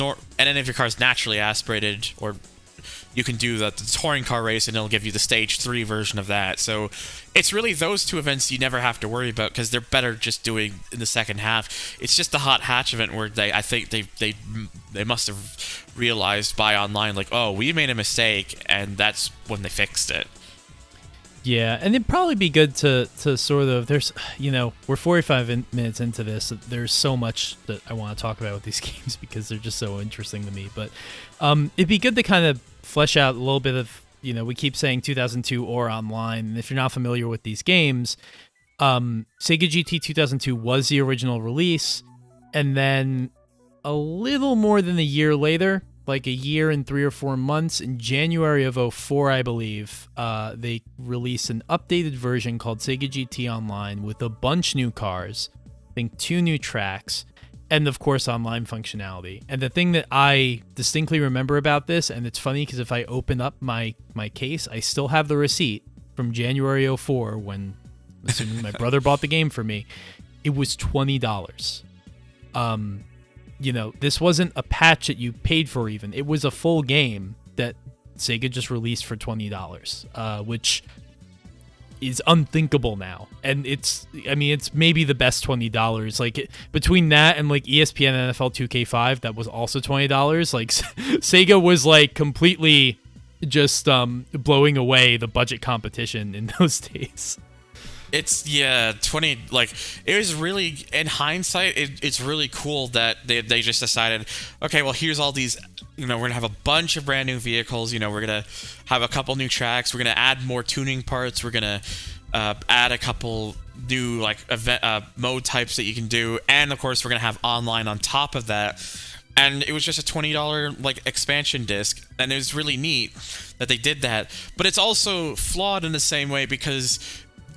[SPEAKER 2] naturally aspirated, or you can do the touring car race, and it'll give you the Stage 3 version of that. So it's really those two events you never have to worry about, because they're better just doing in the second half. It's just the Hot Hatch event where I think they must have realized by online, like, oh, we made a mistake, and that's when they fixed it.
[SPEAKER 1] Yeah, and it'd probably be good to sort of, we're 45 minutes into this. There's so much that I want to talk about with these games because they're just so interesting to me. But it'd be good to kind of flesh out a little bit of, we keep saying 2002 or online. And if you're not familiar with these games, Sega GT 2002 was the original release. And then a little more than a year later, like a year and 3 or 4 months, in January of 2004, I believe, they released an updated version called Sega GT Online with a bunch new cars, I think 2 new tracks, and of course online functionality. And the thing that I distinctly remember about this, and it's funny because if I open up my case, I still have the receipt from January 2004 when, assuming my brother bought the game for me, it was $20. This wasn't a patch that you paid for even. It was a full game that Sega just released for $20, which is unthinkable now. And it's maybe the best $20. Like, between that and like ESPN NFL 2K5, that was also $20. Like, Sega was like completely just blowing away the budget competition in those days.
[SPEAKER 2] It's 20, like, it was really, in hindsight, it's really cool that they just decided, okay, well, here's all these, we're gonna have a bunch of brand new vehicles, we're gonna have a couple new tracks, we're gonna add more tuning parts, we're gonna add a couple new like event mode types that you can do, and of course we're gonna have online on top of that. And it was just a $20 like expansion disc, and it was really neat that they did that. But it's also flawed in the same way, because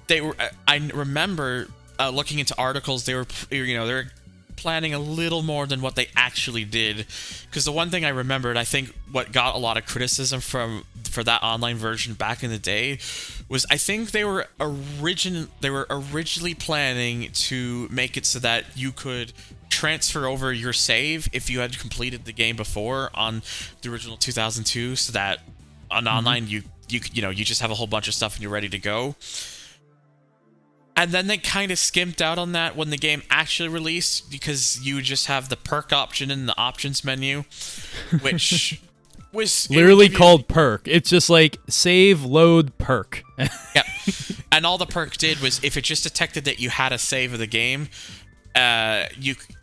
[SPEAKER 2] I remember looking into articles, they were planning a little more than what they actually did. Because the one thing I remembered, I think what got a lot of criticism for that online version back in the day, was I think they were originally planning to make it so that you could transfer over your save if you had completed the game before on the original 2002, so that on online you just have a whole bunch of stuff and you're ready to go. And then they kind of skimped out on that when the game actually released, because you just have the perk option in the options menu, which was
[SPEAKER 1] literally called perk. It's just like save, load, perk.
[SPEAKER 2] Yep. And all the perk did was, if it just detected that you had a save of the game,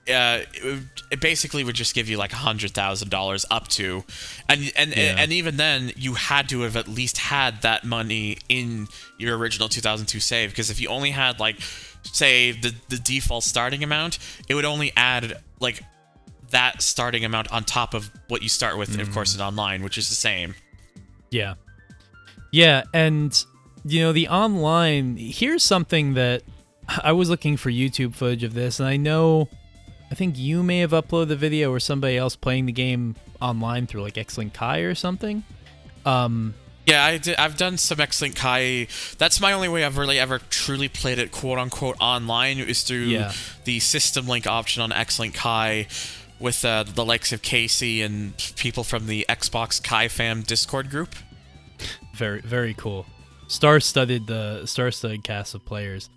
[SPEAKER 2] it basically would just give you like $100,000 up to, and even then you had to have at least had that money in your original 2002 save, because if you only had like, say, the default starting amount, it would only add like that starting amount on top of what you start with, of course, in online, which is the same.
[SPEAKER 1] Yeah, and the online, here's something that I was looking for YouTube footage of this, and I think you may have uploaded the video, or somebody else playing the game online through like X-Link Kai or something.
[SPEAKER 2] Yeah, I did. I've done some X-Link Kai. That's my only way I've really ever truly played it, quote unquote, online, is through the system link option on X-Link Kai, with the likes of Casey and people from the Xbox Kai Fam Discord group.
[SPEAKER 1] Very, very cool. Star-studded cast of players.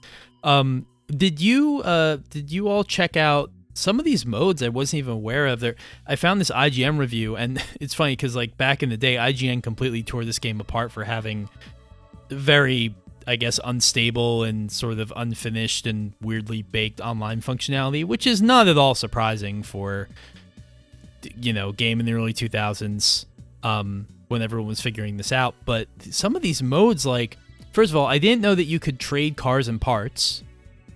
[SPEAKER 1] Did you all check out some of these modes I wasn't even aware of? I found this IGN review, and it's funny because like back in the day, IGN completely tore this game apart for having very, I guess, unstable and sort of unfinished and weirdly baked online functionality, which is not at all surprising for game in the early 2000s, when everyone was figuring this out. But some of these modes, like, first of all, I didn't know that you could trade cars and parts.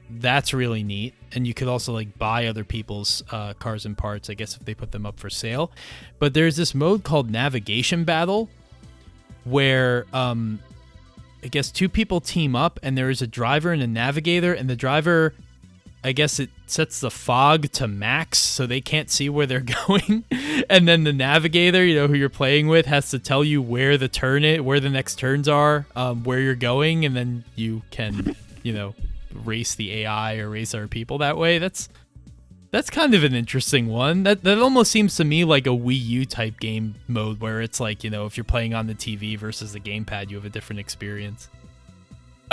[SPEAKER 1] That's really neat. And you could also like buy other people's cars and parts, I guess, if they put them up for sale. But there's this mode called Navigation Battle, where I guess 2 people team up, and there is a driver and a navigator, and the driver I guess it sets the fog to max so they can't see where they're going. And then the navigator, who you're playing with, has to tell you where the next turns are, where you're going, and then you can, race the AI or race other people that way. That's kind of an interesting one. That almost seems to me like a Wii U type game mode where it's like, if you're playing on the TV versus the gamepad, you have a different experience.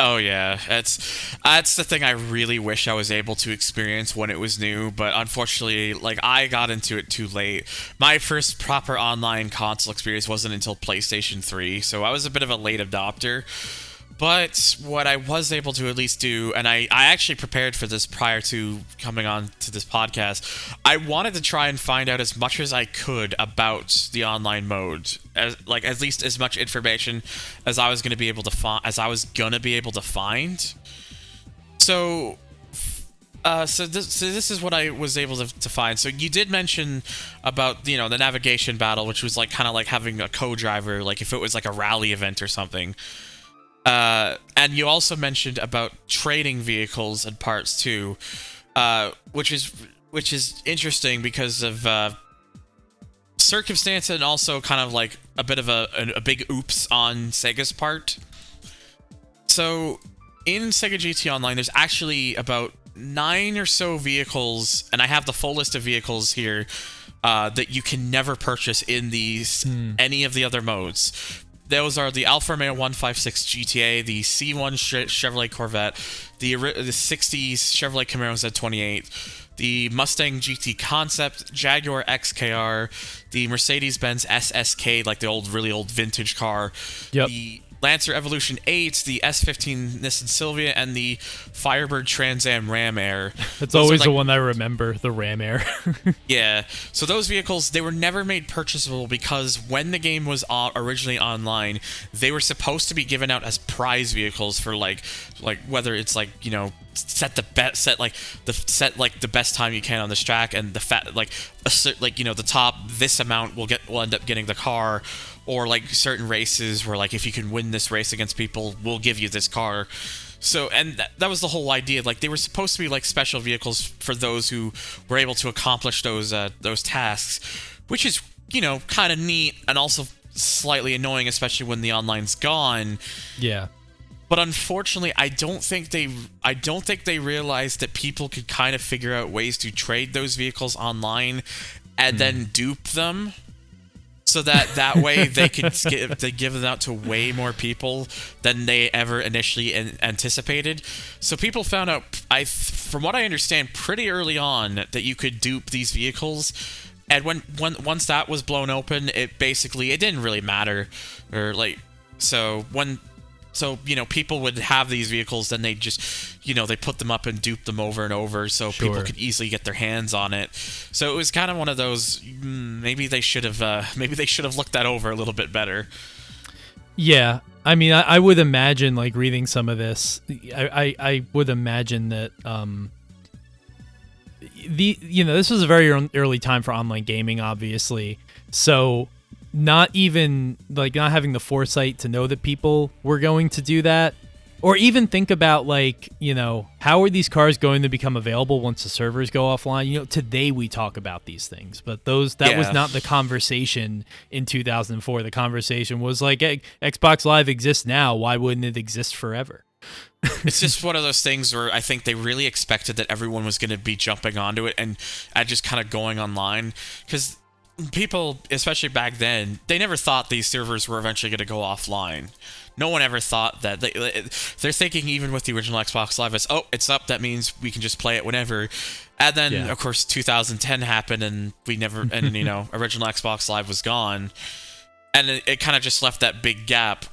[SPEAKER 2] Oh yeah, that's the thing I really wish I was able to experience when it was new, but unfortunately, like, I got into it too late. My first proper online console experience wasn't until PlayStation 3, so I was a bit of a late adopter. But what I was able to at least do, and I actually prepared for this prior to coming on to this podcast, I wanted to try and find out as much as I could about the online mode, at least as much information as I was going to be able to find. So this is what I was able to find. So you did mention about the navigation battle, which was like kind of like having a co-driver, like if it was like a rally event or something. And you also mentioned about trading vehicles and parts too, which is interesting because of circumstance and also kind of like a bit of a big oops on Sega's part. So in Sega GT Online, there's actually about 9 or so vehicles, and I have the full list of vehicles here that you can never purchase in any of the other modes. Those are the Alfa Romeo 156 GTA, the C1 Chevrolet Corvette, the 60s Chevrolet Camaro Z28, the Mustang GT Concept, Jaguar XKR, the Mercedes-Benz SSK, like the really old vintage car, the Lancer Evolution 8, the S15 Nissan Silvia, and the Firebird Trans Am Ram Air.
[SPEAKER 1] That's always the one I remember, the Ram Air.
[SPEAKER 2] Yeah. So those vehicles, they were never made purchasable because when the game was originally online, they were supposed to be given out as prize vehicles for like whether it's like, set the best time you can on this track, and the the top this amount will end up getting the car. Or like certain races where like if you can win this race against people, we'll give you this car. So, and that was the whole idea. Like they were supposed to be like special vehicles for those who were able to accomplish those tasks, which is kind of neat and also slightly annoying, especially when the online's gone.
[SPEAKER 1] Yeah.
[SPEAKER 2] But unfortunately, I don't think they realized that people could kind of figure out ways to trade those vehicles online and then dupe them. So that way they could give them out to way more people than they ever initially anticipated. So people found out, from what I understand, pretty early on that you could dupe these vehicles. And once that was blown open, it didn't really matter, people would have these vehicles, then they just, they put them up and dupe them over and over so people could easily get their hands on it. So it was kind of one of those, maybe they should have looked that over a little bit better.
[SPEAKER 1] Yeah. I mean, I would imagine, like, reading some of this, I would imagine that, this was a very early time for online gaming, obviously. So not having the foresight to know that people were going to do that, or even think about how are these cars going to become available once the servers go offline. Today we talk about these things, but was not the conversation in 2004. The conversation was like, Xbox Live exists now, why wouldn't it exist forever?
[SPEAKER 2] It's just one of those things where I think they really expected that everyone was going to be jumping onto it and just kind of going online, because people, especially back then, they never thought these servers were eventually going to go offline. No one ever thought that. They're thinking, even with the original Xbox Live, it's up, that means we can just play it whenever. And then, of course, 2010 happened, and original Xbox Live was gone. And it kind of just left that big gap.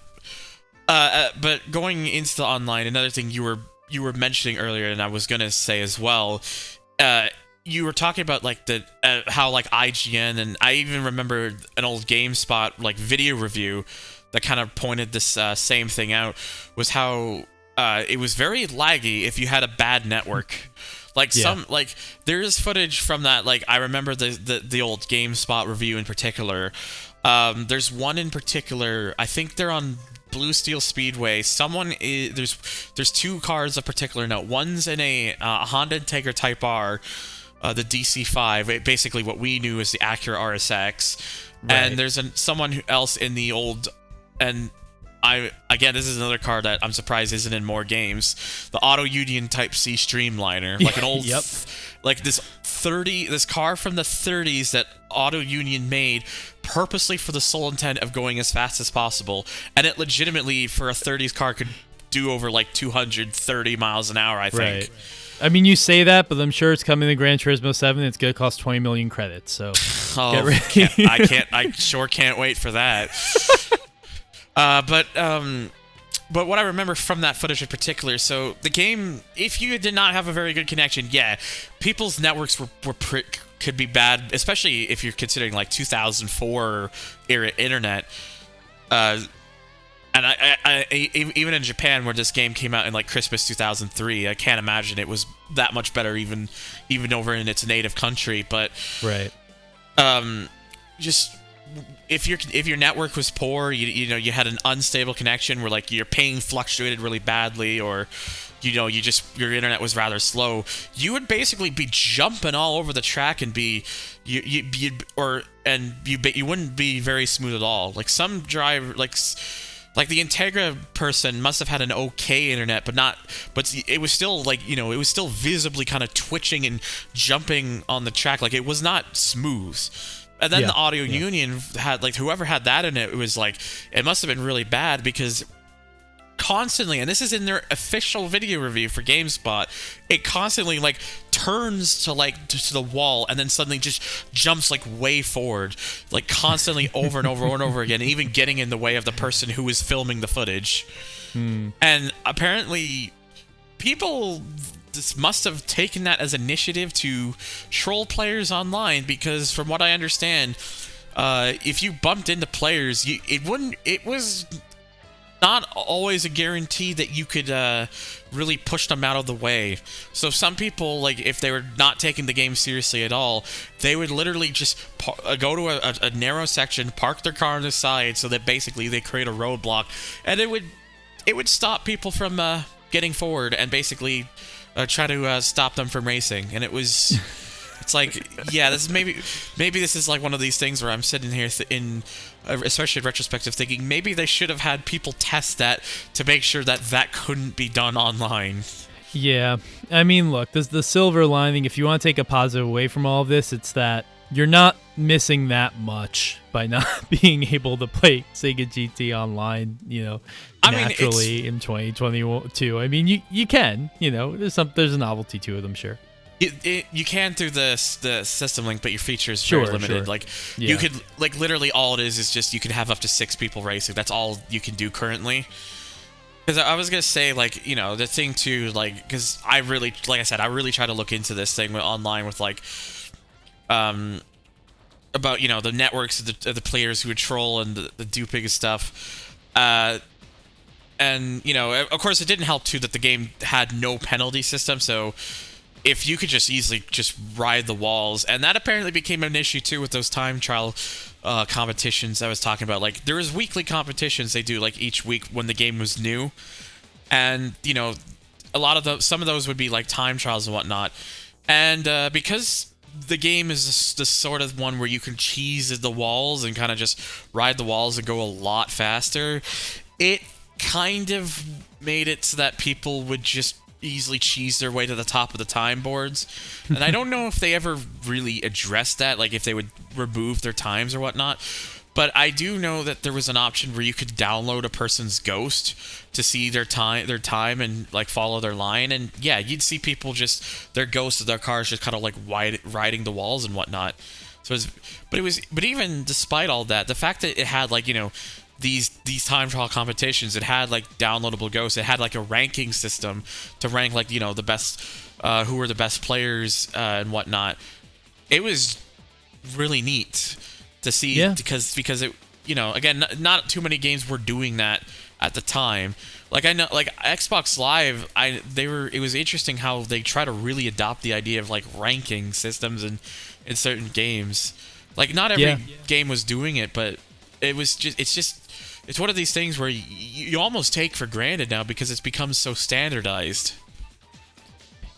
[SPEAKER 2] But going into the online, another thing you were mentioning earlier, and I was going to say as well, you were talking about how IGN, and I even remember an old GameSpot video review that kind of pointed this same thing out, was how it was very laggy if you had a bad network. There is footage from that. I remember the old GameSpot review in particular. There's one in particular, I think they're on Blue Steel Speedway, there's two cars of particular note. One's in a Honda Integra Type R, the DC5, basically what we knew as the Acura RSX, and there's someone else in the old, and again, this is another car that I'm surprised isn't in more games, the Auto Union Type C Streamliner, like an old, like this car from the 30s that Auto Union made purposely for the sole intent of going as fast as possible, and it legitimately, for a 30s car, could do over like 230 miles an hour, I think.
[SPEAKER 1] I mean, you say that, but I'm sure it's coming to Gran Turismo 7. It's going to cost 20 million credits, so get ready.
[SPEAKER 2] I sure can't wait for that. But what I remember from that footage in particular, so the game, if you did not have a very good connection, people's networks could be bad, especially if you're considering like 2004 era internet. And I even in Japan, where this game came out in like Christmas 2003, I can't imagine it was that much better even over in its native country. But just if your network was poor, you had an unstable connection where like your ping fluctuated really badly, or your internet was rather slow, you would basically be jumping all over the track and you wouldn't be very smooth at all. Like some driver, like the Integra person must have had an okay internet, but it was still like, it was still visibly kind of twitching and jumping on the track. Like it was not smooth. And then the Audio Union had, like, whoever had that in it, it was like, it must have been really bad, because constantly, and this is in their official video review for GameSpot, it constantly like turns to the wall and then suddenly just jumps like way forward, like constantly over and over and over again, even getting in the way of the person who is filming the footage. And apparently people must have taken that as initiative to troll players online, because from what I understand, if you bumped into players, it was not always a guarantee that you could really push them out of the way. So some people, like, if they were not taking the game seriously at all, they would literally just go to a narrow section, park their car on the side, so that basically they create a roadblock, and it would stop people from getting forward and basically try to stop them from racing. And it's like, this is maybe this is like one of these things where I'm sitting here especially in retrospective, thinking maybe they should have had people test that to make sure that couldn't be done online.
[SPEAKER 1] Yeah, I mean, look, the silver lining, if you want to take a positive away from all of this, it's that you're not missing that much by not being able to play Sega GT Online, naturally in 2022. I mean, you can, there's a novelty to it, I'm sure.
[SPEAKER 2] You can through the system link, but your features are very limited. Sure. Like you could, like, literally all it is just you can have up to 6 people racing. That's all you can do currently. Because I was gonna say, like, the thing too, like, because I really, like I said, I really try to look into this thing online with like, about the networks of the players who would troll and the duping and stuff. And of course, it didn't help too that the game had no penalty system, so if you could just easily just ride the walls, and that apparently became an issue too with those time trial competitions I was talking about. Like, there was weekly competitions they do, like, each week when the game was new, and some of those would be like time trials and whatnot. And because the game is the sort of one where you can cheese the walls and kind of just ride the walls and go a lot faster, it kind of made it so that people would just easily cheese their way to the top of the time boards. And I don't know if they ever really addressed that, like if they would remove their times or whatnot, but I do know that there was an option where you could download a person's ghost to see their time and like follow their line, and you'd see people just their ghosts of their cars just kind of like riding the walls and whatnot. So but even despite all that, the fact that it had, like, these time trial competitions, it had like downloadable ghosts, it had like a ranking system to rank, like, the best, who were the best players and whatnot. It was really neat to see, because it, again, not too many games were doing that at the time. Like, I know, like Xbox Live, it was interesting how they try to really adopt the idea of like ranking systems in certain games. Like, not every game was doing it, but it's just it's one of these things where you almost take for granted now because it's become so standardized.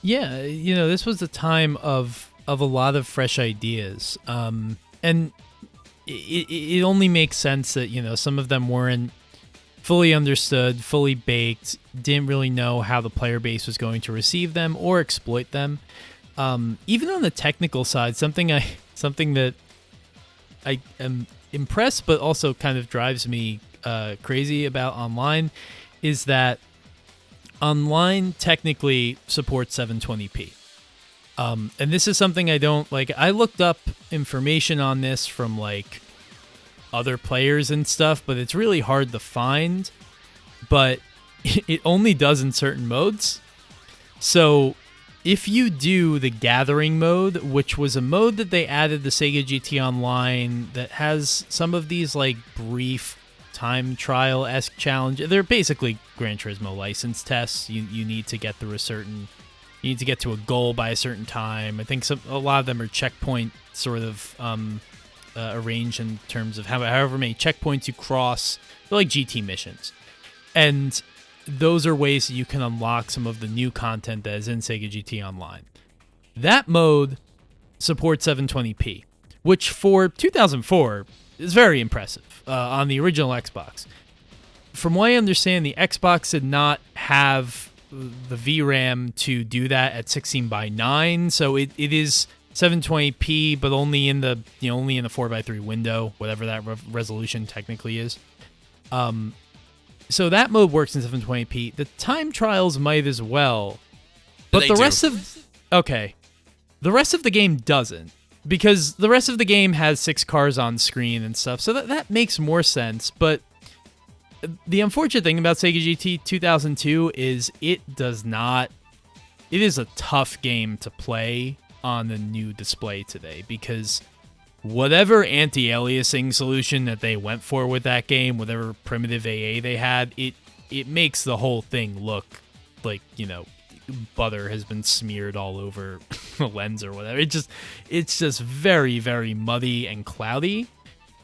[SPEAKER 1] Yeah, this was a time of a lot of fresh ideas, and it only makes sense that some of them weren't fully understood, fully baked, didn't really know how the player base was going to receive them or exploit them. Even on the technical side, something that I am impressed but also kind of drives me crazy about online is that online technically supports 720p. And this is something I don't like. I looked up information on this from like other players and stuff, but it's really hard to find. But it only does in certain modes. So if you do the gathering mode, which was a mode that they added to Sega GT Online that has some of these like brief time trial-esque challenge. They're basically Gran Turismo license tests. You need to get through you need to get to a goal by a certain time. I think a lot of them are checkpoint sort of arranged in terms of however many checkpoints you cross. They're like GT missions. And those are ways that you can unlock some of the new content that is in Sega GT Online. That mode supports 720p, which for 2004 is very impressive on the original Xbox. From what I understand, the Xbox did not have the VRAM to do that at 16:9, so it is 720p, but only in the 4:3 window, whatever that resolution technically is. So that mode works in 720p. The time trials might as well, but the rest of the game doesn't, because the rest of the game has 6 cars on screen and stuff. So that makes more sense. But the unfortunate thing about Sega GT 2002 is it is a tough game to play on the new display today, because whatever anti-aliasing solution that they went for with that game, whatever primitive AA they had, it makes the whole thing look like, butter has been smeared all over the lens or whatever. It's just very, very muddy and cloudy.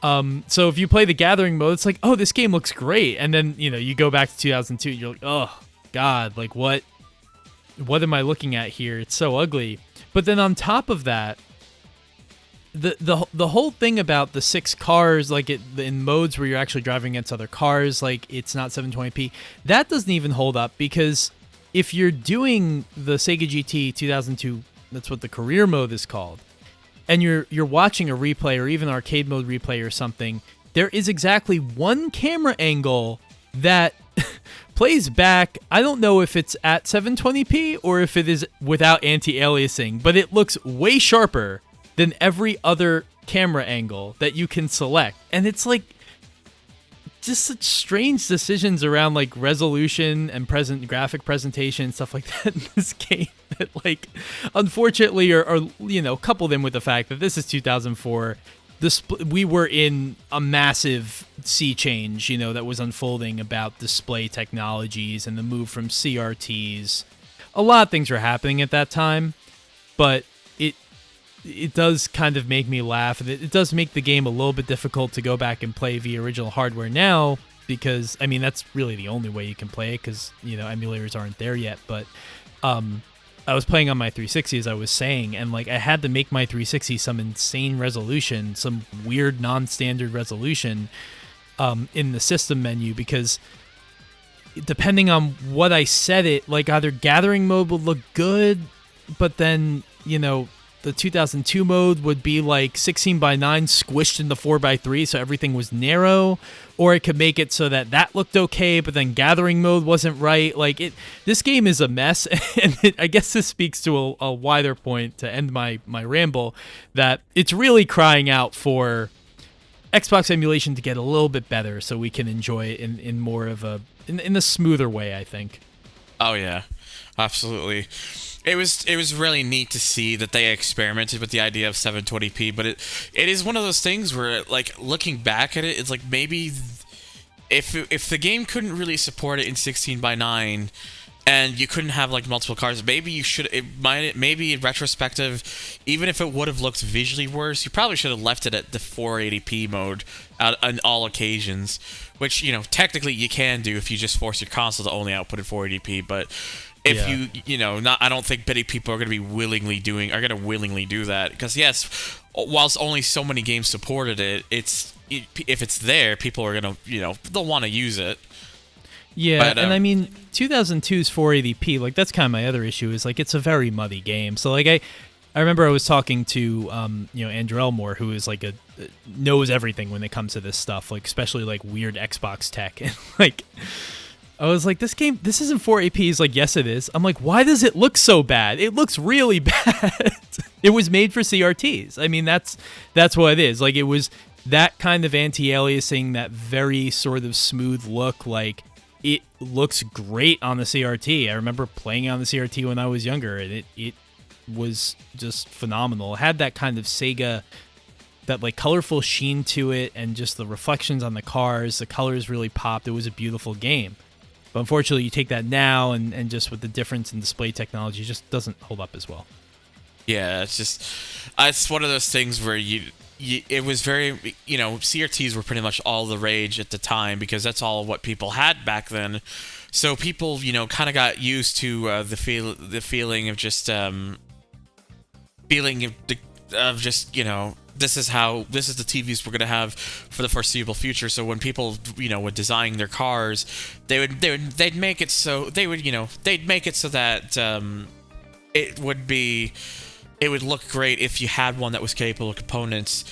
[SPEAKER 1] So if you play the gathering mode, it's like, oh, this game looks great. And then, you go back to 2002, you're like, oh, God, like what am I looking at here? It's so ugly. But then on top of that, the whole thing about the 6 cars, like in modes where you're actually driving against other cars, like it's not 720p, that doesn't even hold up, because if you're doing the Sega GT 2002, that's what the career mode is called, and you're watching a replay or even arcade mode replay or something, there is exactly one camera angle that plays back. I don't know if it's at 720p or if it is without anti-aliasing, but it looks way sharper than every other camera angle that you can select. And it's like just such strange decisions around like resolution and graphic presentation and stuff like that in this game that, like, unfortunately are couple them with the fact that this is 2004. We were in a massive sea change, that was unfolding about display technologies and the move from CRTs. A lot of things were happening at that time, but it does kind of make me laugh. It does make the game a little bit difficult to go back and play via original hardware now, because, I mean, that's really the only way you can play it, because, emulators aren't there yet. But I was playing on my 360, as I was saying, and like I had to make my 360 some insane resolution, some weird non-standard resolution in the system menu, because depending on what I set it, like either gathering mode would look good, but then, the 2002 mode would be like 16:9 squished into 4:3, so everything was narrow, or it could make it so that looked okay, but then gathering mode wasn't right. Like this game is a mess, and I guess this speaks to a wider point to end my ramble, that it's really crying out for Xbox emulation to get a little bit better, so we can enjoy it in more of in a smoother way, I think.
[SPEAKER 2] Oh yeah, absolutely. It was really neat to see that they experimented with the idea of 720p, but it is one of those things where, like, looking back at it, it's like maybe if the game couldn't really support it in 16:9, and you couldn't have like multiple cars. Maybe you should. Maybe in retrospective, even if it would have looked visually worse, you probably should have left it at the 480p mode on all occasions. Which, you know, technically you can do if you just force your console to only output at 480p. But if I don't think many people are going to willingly do that, because yes, whilst only so many games supported it, if it's there, people are going to, they'll want to use it.
[SPEAKER 1] Yeah, but, and I mean, 2002's 480p, like, that's kind of my other issue, is, like, it's a very muddy game. So, like, I remember I was talking to, Andrew Elmore, who is, like, knows everything when it comes to this stuff, like, especially, like, weird Xbox tech. And, like, I was like, this isn't 480p. He's like, yes, it is. I'm like, why does it look so bad? It looks really bad. It was made for CRTs. I mean, that's what it is. Like, it was that kind of anti-aliasing, that very sort of smooth look, like, it looks great on the CRT. I remember playing on the CRT when I was younger, and it was just phenomenal. It had that kind of Sega, that like colorful sheen to it, and just the reflections on the cars. The colors really popped. It was a beautiful game. But unfortunately, you take that now, and just with the difference in display technology, it just doesn't hold up as well.
[SPEAKER 2] Yeah, it's one of those things where it was very, CRTs were pretty much all the rage at the time, because that's all what people had back then. So people, kind of got used to the feeling of just this is the TVs we're gonna have for the foreseeable future. So when people, were designing their cars, they'd make it so that it would look great if you had one that was capable of components.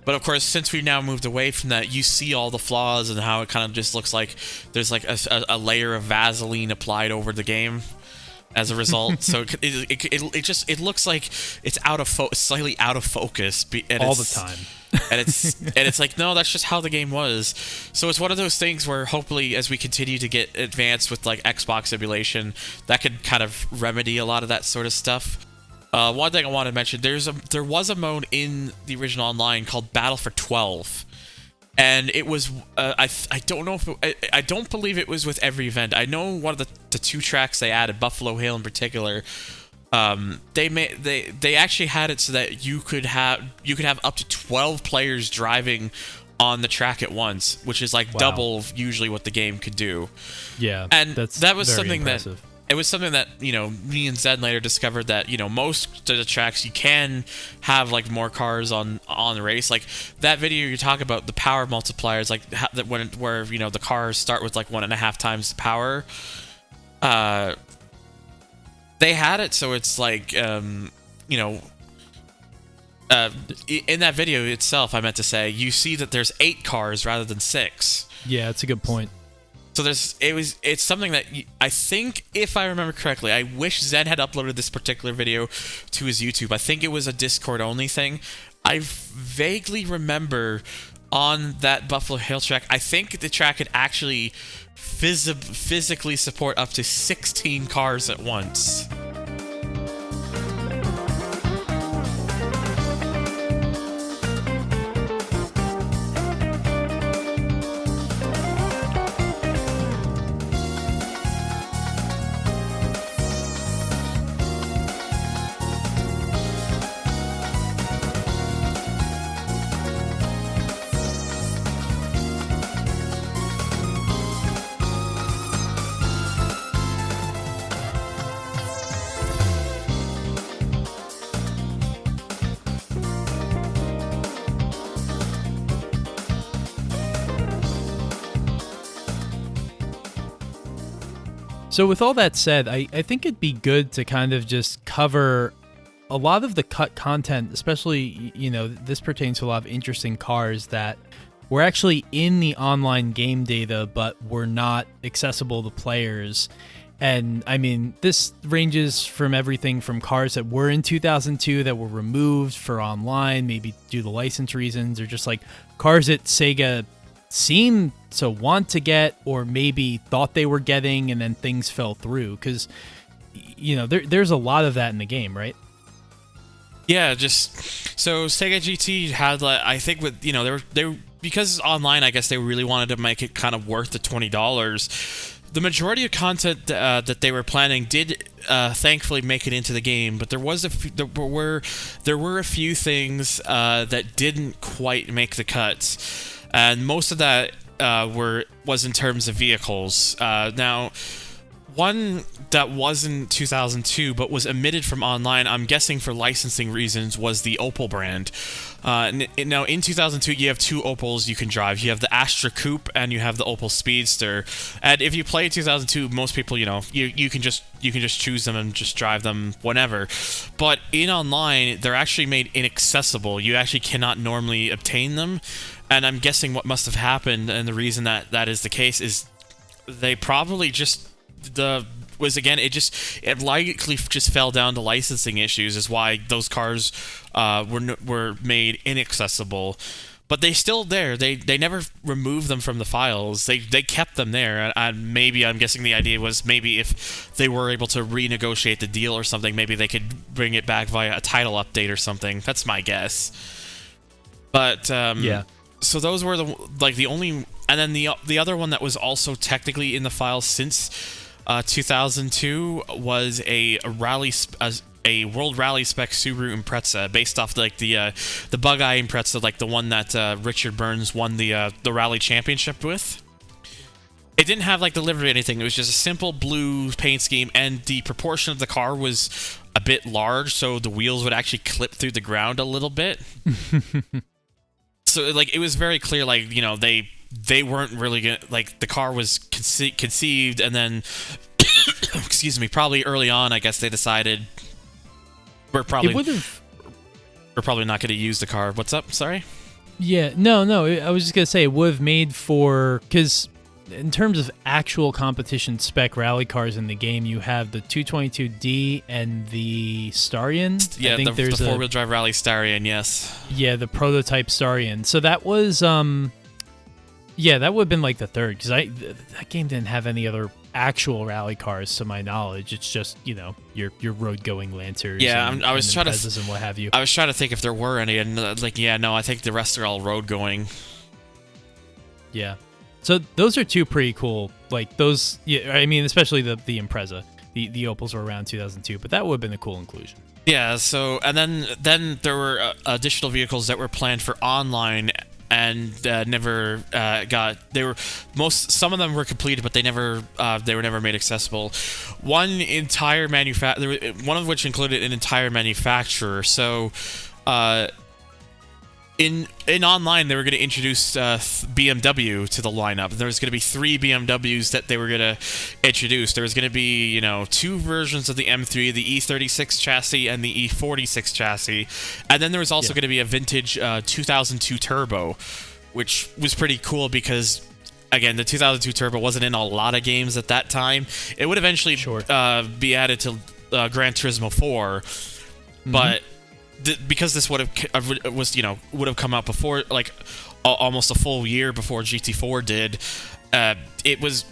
[SPEAKER 2] But of course, since we've now moved away from that, you see all the flaws and how it kind of just looks like there's like a layer of Vaseline applied over the game as a result. So it looks like it's slightly out of focus
[SPEAKER 1] all the time.
[SPEAKER 2] and it's like, no, that's just how the game was. So it's one of those things where hopefully, as we continue to get advanced with like Xbox emulation, that could kind of remedy a lot of that sort of stuff. One thing I want to mention, there was a mode in the original Online called Battle for 12, and it was I don't believe it was with every event. I know one of the two tracks they added, Buffalo Hill in particular, they actually had it so that you could have up to 12 players driving on the track at once, which is like double usually what the game could do.
[SPEAKER 1] Yeah,
[SPEAKER 2] and that was
[SPEAKER 1] very
[SPEAKER 2] something
[SPEAKER 1] impressive.
[SPEAKER 2] It was something that, me and Zed later discovered that, most of the tracks you can have like more cars on the race. Like that video you talk about, the power multipliers, like where the cars start with like 1.5 times the power. They had it so it's like in that video itself, I meant to say, you see that there's 8 cars rather than 6.
[SPEAKER 1] Yeah, that's a good point.
[SPEAKER 2] So it's something that I think, if I remember correctly, I wish Zen had uploaded this particular video to his YouTube. I think it was a Discord only thing. I vaguely remember on that Buffalo Hill track, I think the track could actually physically support up to 16 cars at once.
[SPEAKER 1] So with all that said, I think it'd be good to kind of just cover a lot of the cut content, especially, this pertains to a lot of interesting cars that were actually in the online game data, but were not accessible to players. And I mean, this ranges from everything from cars that were in 2002 that were removed for online, maybe due to license reasons, or just like cars that Sega seemed to want to get, or maybe thought they were getting, and then things fell through. Because, there's a lot of that in the game, right?
[SPEAKER 2] Yeah, just so Sega GT had, I think, with they were because online, I guess they really wanted to make it kind of worth the $20. the majority of content that they were planning did thankfully make it into the game, but there were a few things that didn't quite make the cuts, and most of that was in terms of vehicles. Now, one that wasn't 2002 but was omitted from online, I'm guessing for licensing reasons, was the Opel brand. Now, in 2002, you have two Opels you can drive. You have the Astra Coupe and you have the Opel Speedster. And if you play 2002, most people, you can just choose them and just drive them whenever. But in online, they're actually made inaccessible. You actually cannot normally obtain them. And I'm guessing what must have happened, and the reason that is the case, is they probably just it likely just fell down to licensing issues, is why those cars were made inaccessible. But they're still there. They never removed them from the files. They kept them there. And maybe, I'm guessing the idea was, maybe if they were able to renegotiate the deal or something, maybe they could bring it back via a title update or something. That's my guess. But yeah. So those were the only, and then the other one that was also technically in the file since 2002 was a World Rally spec Subaru Impreza, based off the Bug-Eye Impreza, like the one that Richard Burns won the rally championship with. It didn't have the livery or anything. It was just a simple blue paint scheme, and the proportion of the car was a bit large, so the wheels would actually clip through the ground a little bit. So it was very clear, they weren't really gonna, the car was conceived, and then excuse me, probably early on, I guess they decided we're probably not going to use the car. What's up? Sorry.
[SPEAKER 1] Yeah, no, I was just gonna say, it would have made for, because in terms of actual competition spec rally cars in the game, you have the 222D and the Starion.
[SPEAKER 2] Yeah, the four-wheel drive rally Starion, yes. Yeah,
[SPEAKER 1] the prototype Starion. So that was, that would have been the third, because that game didn't have any other actual rally cars, to my knowledge. It's just, your road-going Lancers.
[SPEAKER 2] Yeah,
[SPEAKER 1] I was trying to and what have you.
[SPEAKER 2] I was trying to think if there were any, and I think the rest are all road-going.
[SPEAKER 1] Yeah. So those are two pretty cool, those, yeah, I mean, especially the Impreza. The Opels were around 2002, but that would have been a cool inclusion.
[SPEAKER 2] Yeah, so, and then there were additional vehicles that were planned for online and never some of them were completed, but they were never made accessible. One of which included an entire manufacturer. So, In online, they were going to introduce BMW to the lineup. There was going to be 3 BMWs that they were going to introduce. There was going to be, 2 versions of the M3, the E36 chassis and the E46 chassis. And then there was also going to be a vintage 2002 Turbo, which was pretty cool because, again, the 2002 Turbo wasn't in a lot of games at that time. It would eventually be added to Gran Turismo 4, but because this would have come out before, almost a full year before GT4 did, it was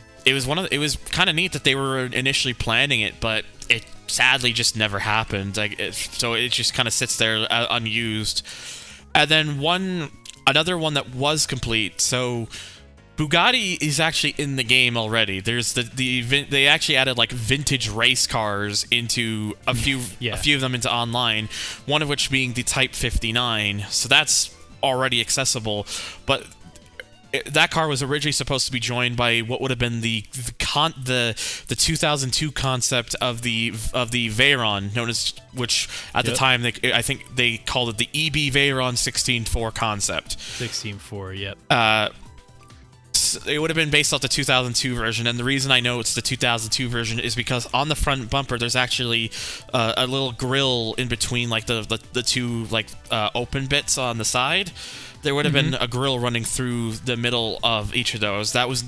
[SPEAKER 2] kind of neat that they were initially planning it, but it sadly just never happened. So it just kind of sits there unused. And then another one that was complete. So Bugatti is actually in the game already. There's they actually added vintage race cars into a few of them into online. One of which being the Type 59. So that's already accessible, but that car was originally supposed to be joined by what would have been the 2002 concept of the Veyron, known as, which at the time I think they called it the EB Veyron 16.4 concept. 16.4, yep. It would have been based off the 2002 version, and the reason I know it's the 2002 version is because on the front bumper there's actually a little grill in between the two open bits on the side. There would have been a grill running through the middle of each of those. That was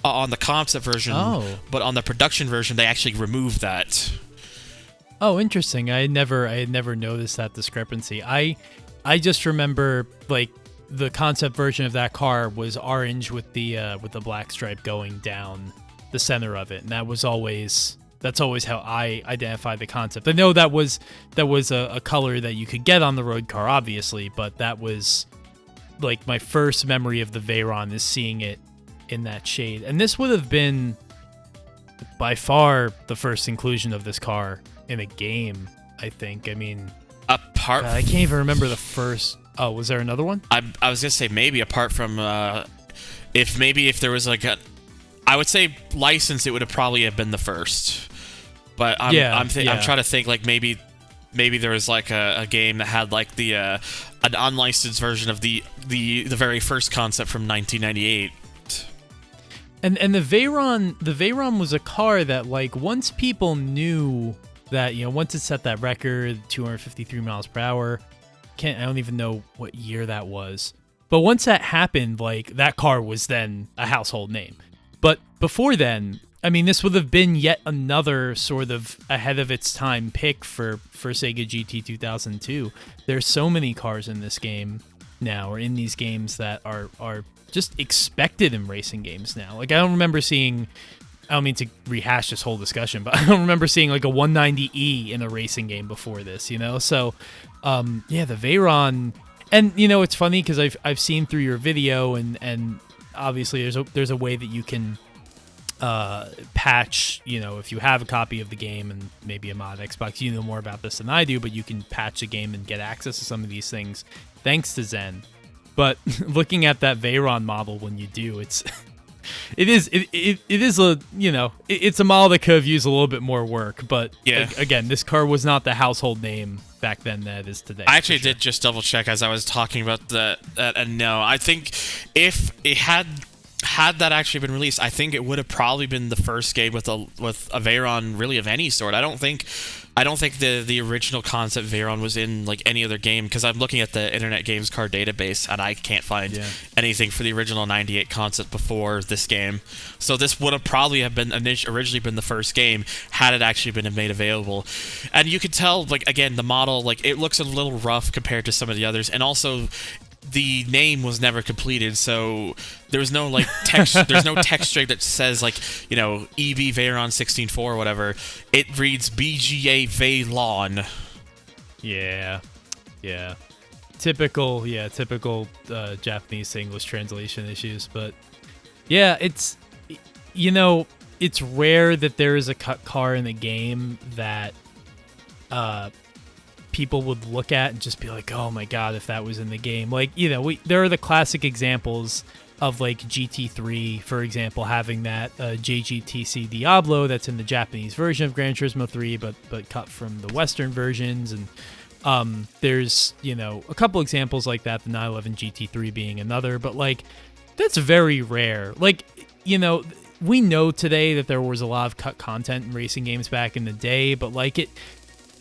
[SPEAKER 2] on the concept version, but on the production version they actually removed that.
[SPEAKER 1] Oh, interesting. I had never noticed that discrepancy. I just remember the concept version of that car was orange with the black stripe going down the center of it, and that's always how I identify the concept. I know that was a color that you could get on the road car, obviously, but that was my first memory of the Veyron is seeing it in that shade. And this would have been by far the first inclusion of this car in a game, I think. I mean,
[SPEAKER 2] apart,
[SPEAKER 1] I can't even remember the first. Oh, was there another one?
[SPEAKER 2] I was gonna say maybe apart from if there was like I would say license, it would have probably have been the first. But I'm trying to think like maybe there was like a game that had like the an unlicensed version of the very first concept from 1998.
[SPEAKER 1] And the Veyron was a car that, like, once people knew that, you know, once it set that record, 253 miles per hour, I don't even know what year that was. But once that happened, like, that car was then a household name. But before then, I mean, this would have been yet another sort of ahead of its time pick for Sega GT 2002. There's so many cars in this game now, or in these games, that are just expected in racing games now. Like, I don't mean to rehash this whole discussion, but I don't remember seeing like a 190E in a racing game before this, you know? So, yeah, the Veyron, and, you know, it's funny because I've seen through your video, and obviously there's a way that you can patch, you know, if you have a copy of the game and maybe a mod Xbox, you know more about this than I do, but you can patch the game and get access to some of these things thanks to Zen. But looking at that Veyron model, when you do, it is a, you know, it's a model that could have used a little bit more work. But
[SPEAKER 2] yeah,
[SPEAKER 1] again, this car was not the household name back then that it is today.
[SPEAKER 2] I actually did just double check as I was talking about that, and no, I think if it had that actually been released, I think it would have probably been the first game with a Veyron really of any sort. I don't think the original concept Veyron was in like any other game, because I'm looking at the Internet Games Card database and I can't find anything for the original 98 concept before this game. So this would have probably have been originally been the first game had it actually been made available. And you could tell, like, again, the model, like, it looks a little rough compared to some of the others, and also the name was never completed, so there was no like text. There's no text string that says, like, you know, EB Veyron 16.4 or whatever. It reads BGA Veyron.
[SPEAKER 1] Yeah. Typical Japanese to English translation issues, but yeah, it's, you know, it's rare that there is a cut car in the game that people would look at and just be like, oh my god, if that was in the game. Like, you know, there are the classic examples of, like, GT3, for example, having that JGTC Diablo that's in the Japanese version of Gran Turismo 3, but cut from the Western versions. And there's, you know, a couple examples like that, the 911 GT3 being another, but, like, that's very rare. Like, you know, we know today that there was a lot of cut content in racing games back in the day, but, like,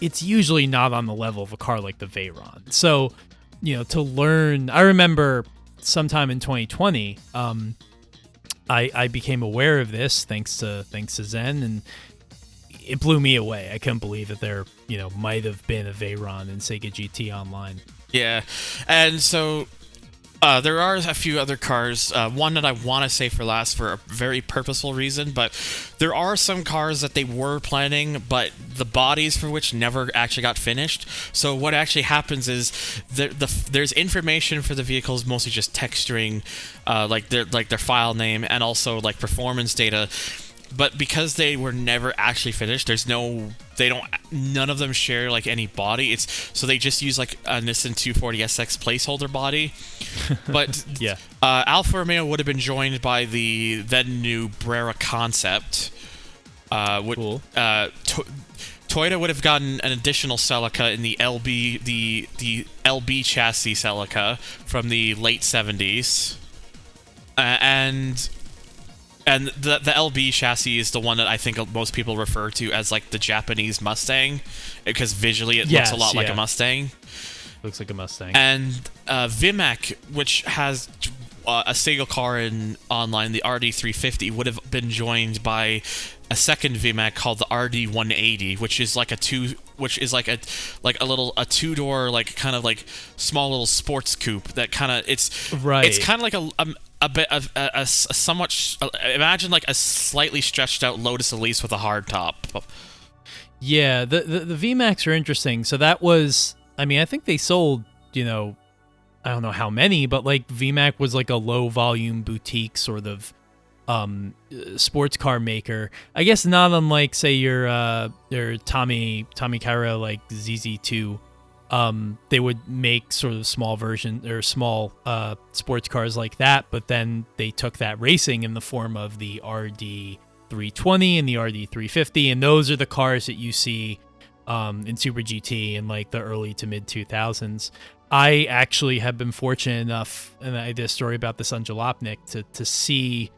[SPEAKER 1] it's usually not on the level of a car like the Veyron. So, you know, to learn, I remember sometime in 2020, I became aware of this thanks to Zen, and it blew me away. I couldn't believe that there, you know, might have been a Veyron in Sega GT Online.
[SPEAKER 2] Yeah, and so there are a few other cars. One that I want to say for last for a very purposeful reason, but there are some cars that they were planning, but the bodies for which never actually got finished. So what actually happens is there's information for the vehicles, mostly just texturing, like their file name and also like performance data. But because they were never actually finished, none of them share like any body. So they just use like a Nissan 240SX placeholder body. But
[SPEAKER 1] yeah,
[SPEAKER 2] Alfa Romeo would have been joined by the then new Brera concept.
[SPEAKER 1] Cool.
[SPEAKER 2] Toyota would have gotten an additional Celica in the LB, the LB chassis Celica from the late 70s, and the LB chassis is the one that I think most people refer to as like the Japanese Mustang, because visually it looks a lot like a Mustang.
[SPEAKER 1] Looks like a Mustang.
[SPEAKER 2] And Vimac, which has a Sega car in online, the RD350, would have been joined by a second VMAC called the RD180, which is like a two-door, like, kind of like small little sports coupe that kind of it's kind of like a bit of a somewhat imagine like a slightly stretched out Lotus Elise with a hard top.
[SPEAKER 1] Yeah, the VMAX are interesting. So that was, I mean, I think they sold, you know, I don't know how many, but like VMAC was like a low volume boutique sort of sports car maker. I guess not unlike, say, your Tommy Cairo, like ZZ2. They would make sort of small version or small sports cars like that, but then they took that racing in the form of the RD320 and the RD350, and those are the cars that you see in Super GT in like the early to mid 2000s. I actually have been fortunate enough, and I did a story about this on Jalopnik, to see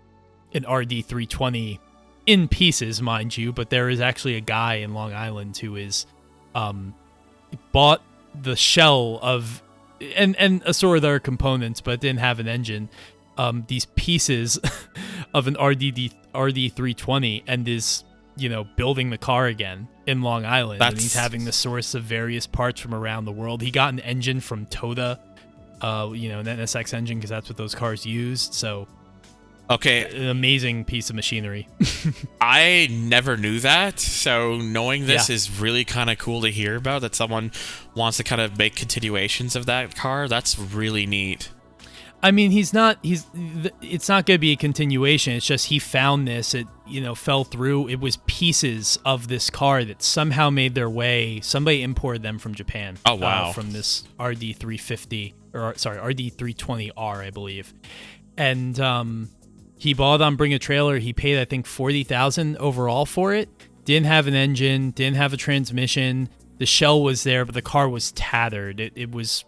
[SPEAKER 1] an RD320 in pieces, mind you, but there is actually a guy in Long Island who is bought the shell of and a sort of other components, but didn't have an engine. These pieces of an RD320 and is, you know, building the car again in Long Island. And he's having the source of various parts from around the world. He got an engine from Toda, you know, an NSX engine, because that's what those cars used. So,
[SPEAKER 2] okay,
[SPEAKER 1] an amazing piece of machinery.
[SPEAKER 2] I never knew that. So knowing this is really kind of cool to hear about, that someone wants to kind of make continuations of that car. That's really neat.
[SPEAKER 1] I mean, it's not going to be a continuation. It's just he found this, it, you know, fell through. It was pieces of this car that somehow made their way. Somebody imported them from Japan.
[SPEAKER 2] Oh, wow.
[SPEAKER 1] From this RD350, or sorry, RD320R, I believe. And he bought it on Bring a Trailer. He paid, I think, $40,000 overall for it. Didn't have an engine, didn't have a transmission. The shell was there, but the car was tattered. It was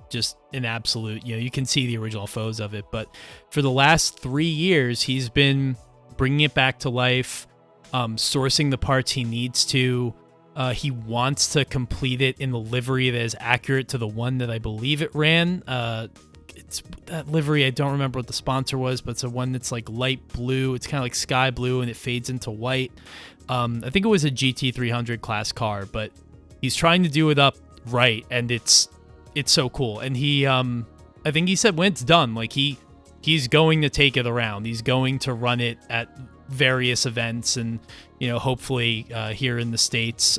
[SPEAKER 1] just an absolute, you know, you can see the original photos of it, but for the last 3 years, he's been bringing it back to life, sourcing the parts he needs to. He wants to complete it in the livery that is accurate to the one that I believe it ran. It's that livery, I don't remember what the sponsor was, but it's a one that's like light blue. It's kind of like sky blue and it fades into white. I think it was a GT300 class car, but he's trying to do it up right, and it's so cool. And he I think he said when it's done, like he's going to take it around. He's going to run it at various events, and, you know, hopefully here in the States,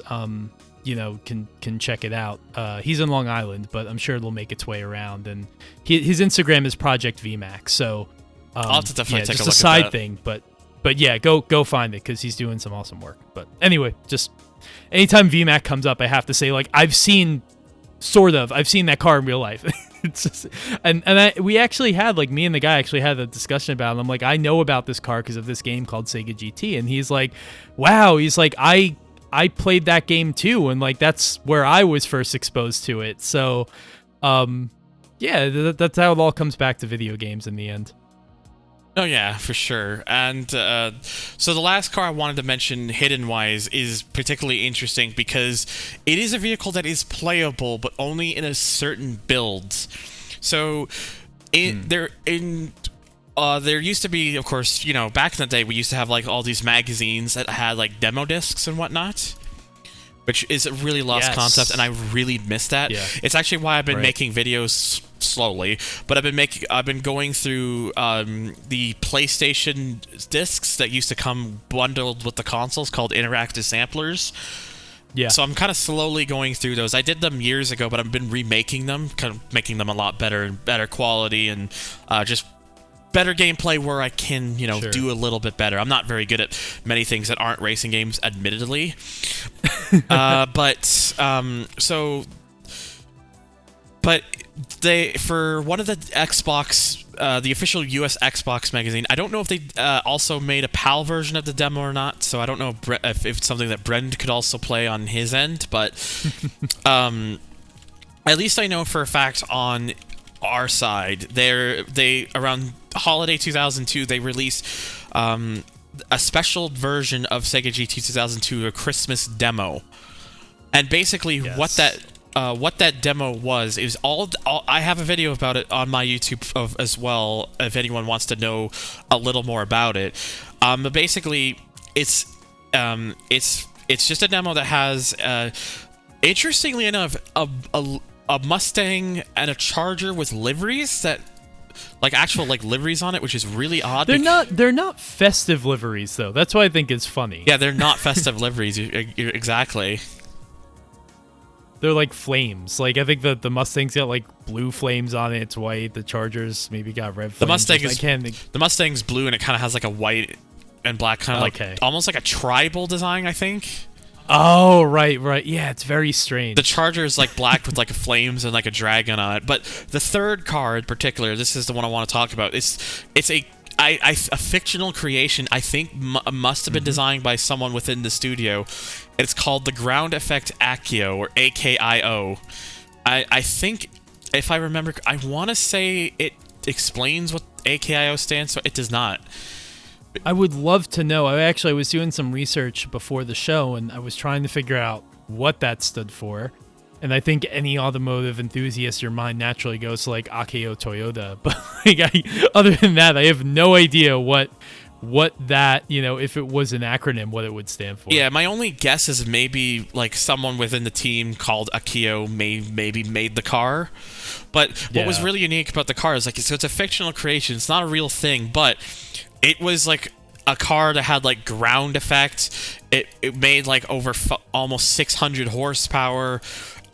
[SPEAKER 1] you know, can check it out. He's in Long Island, but I'm sure it'll make its way around. And his Instagram is Project VMAX. So
[SPEAKER 2] I'll have to definitely take a look at that.
[SPEAKER 1] Just a side thing, but yeah, go find it, because he's doing some awesome work. But anyway, just anytime VMAX comes up, I have to say, like, I've seen that car in real life. It's just, we actually had, like, me and the guy actually had a discussion about it. I'm like, I know about this car because of this game called Sega GT, and he's like, wow, he's like, I played that game too, and like that's where I was first exposed to it. So, yeah, that's how it all comes back to video games in the end.
[SPEAKER 2] Oh yeah, for sure. And so the last car I wanted to mention, hidden-wise, is particularly interesting because it is a vehicle that is playable, but only in a certain builds. So there used to be, of course, you know, back in the day, we used to have like all these magazines that had like demo discs and whatnot, which is a really lost concept, and I really miss that. Yeah. It's actually why I've been making videos slowly, but I've been going through the PlayStation discs that used to come bundled with the consoles, called interactive samplers. Yeah. So I'm kind of slowly going through those. I did them years ago, but I've been remaking them, kind of making them a lot better and better quality, and just better gameplay where I can, you know, do a little bit better. I'm not very good at many things that aren't racing games, admittedly. But they, for one of the Xbox, the official US Xbox magazine, I don't know if they also made a PAL version of the demo or not, so I don't know if it's something that Brend could also play on his end, but at least I know for a fact on our side, they around holiday 2002, they released a special version of Sega GT 2002, a Christmas demo, and basically what that demo was, it was all I have a video about it on my YouTube as well, if anyone wants to know a little more about it. But basically, it's just a demo that has, interestingly enough, a Mustang and a Charger with liveries that, like, actual like liveries on it, which is really odd.
[SPEAKER 1] They're not festive liveries though. That's what I think is funny.
[SPEAKER 2] Yeah, they're not festive liveries. Exactly.
[SPEAKER 1] They're like flames. Like I think the Mustang's got like blue flames on it. It's white. The Chargers maybe got red flames.
[SPEAKER 2] The Mustang's blue and it kind of has like a white and black kind of like almost like a tribal design, I think.
[SPEAKER 1] Oh, right. Yeah, it's very strange.
[SPEAKER 2] The Charger is like black with like flames and like a dragon on it. But the third car in particular, this is the one I want to talk about. It's a fictional creation. I think must have been designed by someone within the studio. It's called the Ground Effect Akio, or AKIO. I think, if I remember, I want to say it explains what AKIO stands for. It does not.
[SPEAKER 1] I would love to know. I was doing some research before the show, and I was trying to figure out what that stood for. And I think any automotive enthusiast, your mind naturally goes to like Akio Toyota. But like, other than that, I have no idea what that, if it was an acronym, what it would stand for.
[SPEAKER 2] Yeah, my only guess is maybe like someone within the team called Akio maybe made the car. But what was really unique about the car is like, so it's a fictional creation. It's not a real thing, but it was like a car that had like ground effects. It made like over almost 600 horsepower,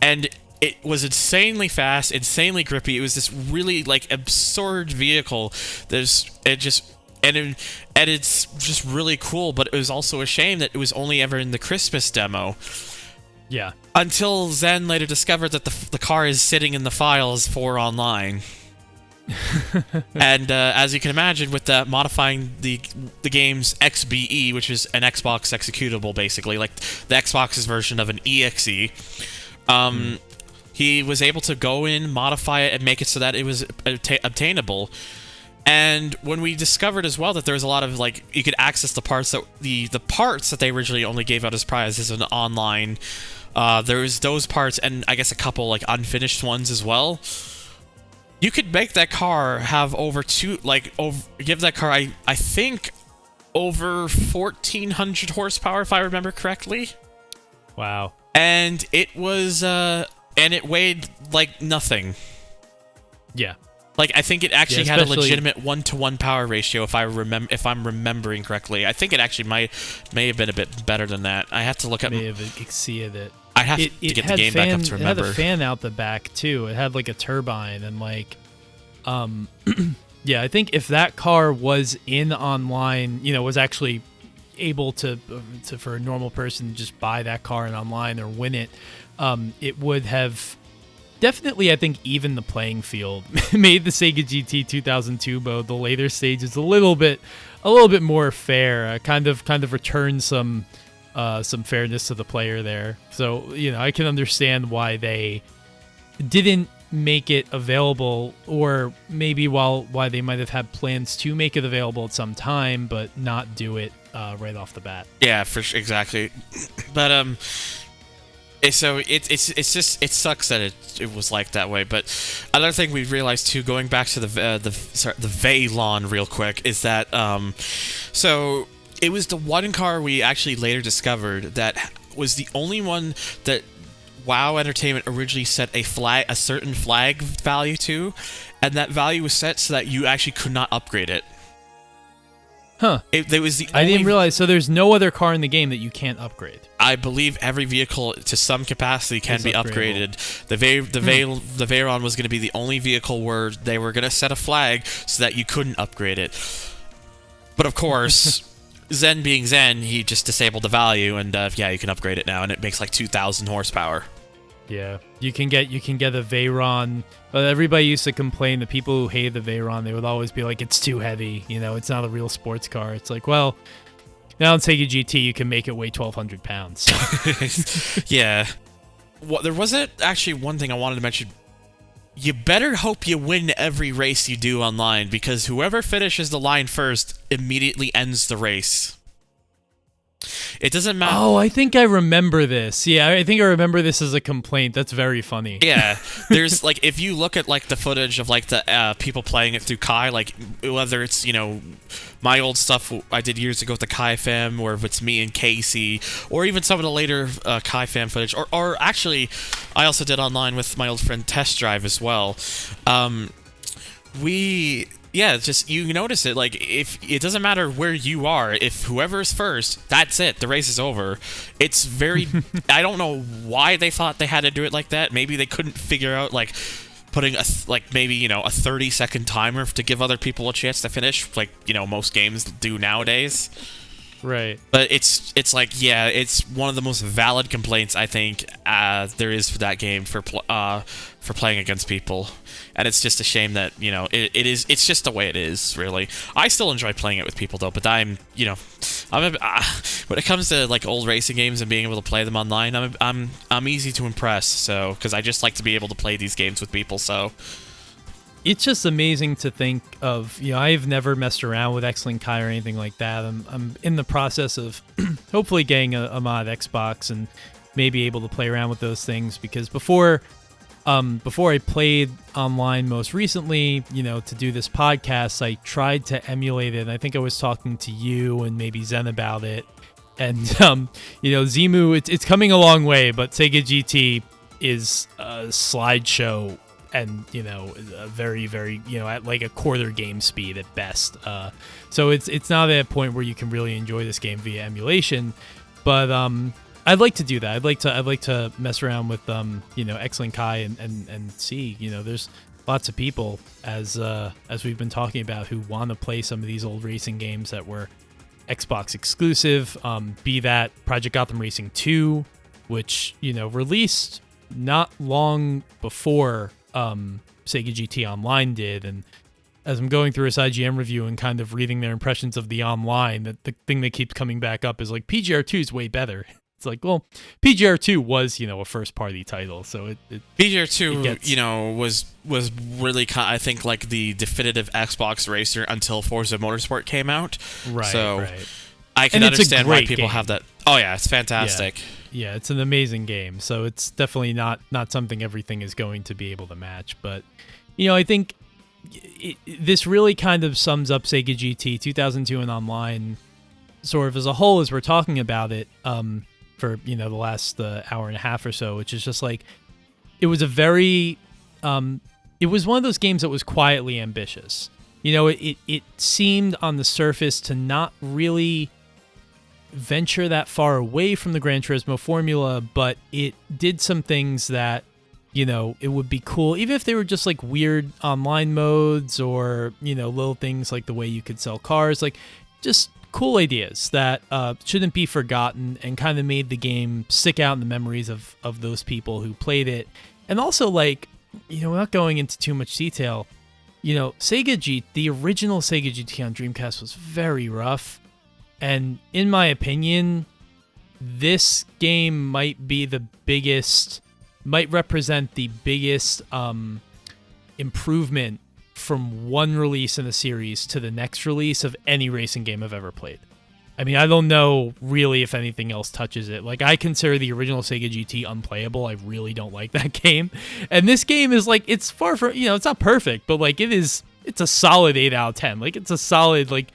[SPEAKER 2] and it was insanely fast, insanely grippy. It was this really like absurd vehicle. It's just really cool. But it was also a shame that it was only ever in the Christmas demo.
[SPEAKER 1] Yeah.
[SPEAKER 2] Until Zen later discovered that the car is sitting in the files for online. And as you can imagine, with modifying the game's XBE, which is an Xbox executable, basically like the Xbox's version of an EXE, he was able to go in, modify it, and make it so that it was obtainable. And when we discovered as well that there was a lot of like, you could access the parts that the parts that they originally only gave out as prizes in online. There was those parts, and I guess a couple like unfinished ones as well. You could make that car have give that car, I think, over 1,400 horsepower, if I remember correctly.
[SPEAKER 1] Wow.
[SPEAKER 2] And it was, and it weighed like nothing.
[SPEAKER 1] Yeah.
[SPEAKER 2] Like, I think it actually had a legitimate 1-to-1 power ratio, if I'm remembering correctly. I think it actually may have been a bit better than that. I have to look up.
[SPEAKER 1] May have exceeded it.
[SPEAKER 2] I have to get the game back up to remember.
[SPEAKER 1] It had a fan out the back too. It had like a turbine and like, yeah. I think if that car was in online, was actually able to for a normal person to just buy that car in online or win it, it would have definitely, I think, even the playing field. Made the Sega GT 2002 mode, the later stages, a little bit more fair. Kind of returned some fairness to the player there. So, I can understand why they didn't make it available, or maybe why they might have had plans to make it available at some time, but not do it right off the bat.
[SPEAKER 2] Yeah, for sure, exactly. But so it's just, it sucks that it was like that way. But another thing we realized too, going back to the Veylon real quick, is that so it was the one car we actually later discovered that was the only one that WoW Entertainment originally set a certain flag value to, and that value was set so that you actually could not upgrade it.
[SPEAKER 1] Huh.
[SPEAKER 2] It was the
[SPEAKER 1] I didn't realize. So there's no other car in the game that you can't upgrade.
[SPEAKER 2] I believe every vehicle to some capacity can be upgraded. The Veyron was going to be the only vehicle where they were going to set a flag so that you couldn't upgrade it. But of course, Zen being Zen, he just disabled the value, and yeah, you can upgrade it now, and it makes like 2,000 horsepower.
[SPEAKER 1] Yeah, you can get a Veyron. But everybody used to complain. The people who hated the Veyron, they would always be like, "It's too heavy. It's not a real sports car." It's like, well, now in Sega GT, you can make it weigh 1,200 pounds.
[SPEAKER 2] Yeah. There wasn't actually one thing I wanted to mention. You better hope you win every race you do online, because whoever finishes the line first immediately ends the race. It doesn't matter.
[SPEAKER 1] Oh, I think I remember this. Yeah, I think I remember this as a complaint. That's very funny.
[SPEAKER 2] Yeah, there's like, if you look at like the footage of like the people playing it through Kai, like whether it's my old stuff I did years ago with the Kai fam, or if it's me and Casey, or even some of the later Kai fam footage, or actually I also did online with my old friend Test Drive as well. yeah, it's just you notice it. Like, if it doesn't matter where you are, if whoever's first, that's it. The race is over. It's very. I don't know why they thought they had to do it like that. Maybe they couldn't figure out like putting a maybe a 30-second timer to give other people a chance to finish, like most games do nowadays.
[SPEAKER 1] Right.
[SPEAKER 2] But it's like, yeah, it's one of the most valid complaints I think there is for that game for playing against people, and it's just a shame that it's just the way it is. Really, I still enjoy playing it with people though. But when it comes to like old racing games and being able to play them online, I'm easy to impress. So because I just like to be able to play these games with people. So.
[SPEAKER 1] It's just amazing to think of, I've never messed around with X-Link Kai or anything like that. I'm in the process of hopefully getting a mod Xbox and maybe able to play around with those things, because before I played online most recently, to do this podcast, I tried to emulate it, and I think I was talking to you and maybe Zen about it. And, Zemu, it's coming a long way, but Sega GT is a slideshow and a very, very at like a quarter game speed at best. So it's not at a point where you can really enjoy this game via emulation. But I'd like to do that. I'd like to mess around with X-Link Kai and see. There's lots of people as we've been talking about who want to play some of these old racing games that were Xbox exclusive. Be that Project Gotham Racing 2, which released not long before Sega GT Online did. And as I'm going through this IGN review and kind of reading their impressions of the online, the thing that keeps coming back up is like PGR2 is way better. It's like, well, PGR2 was a first party title, so it
[SPEAKER 2] PGR2 was really I think like the definitive Xbox racer until Forza Motorsport came out.
[SPEAKER 1] Right.
[SPEAKER 2] So
[SPEAKER 1] right.
[SPEAKER 2] I can understand why people have that. Oh yeah, it's fantastic.
[SPEAKER 1] Yeah, it's an amazing game. So it's definitely not something everything is going to be able to match. But, I think this really kind of sums up Sega GT 2002 and Online sort of as a whole as we're talking about it for, the last hour and a half or so, which is just like, it was a very, it was one of those games that was quietly ambitious. It seemed on the surface to not really venture that far away from the Gran Turismo formula, but it did some things that it would be cool, even if they were just like weird online modes or little things like the way you could sell cars, like just cool ideas that shouldn't be forgotten and kind of made the game stick out in the memories of those people who played it. And also, like, without going into too much detail, the original Sega GT on Dreamcast was very rough. And in my opinion, this game might represent the biggest improvement from one release in a series to the next release of any racing game I've ever played. I mean, I don't know really if anything else touches it. Like, I consider the original Sega GT unplayable. I really don't like that game. And this game is like, it's far from, it's not perfect, but like it's a solid 8 out of 10. Like, it's a solid, like,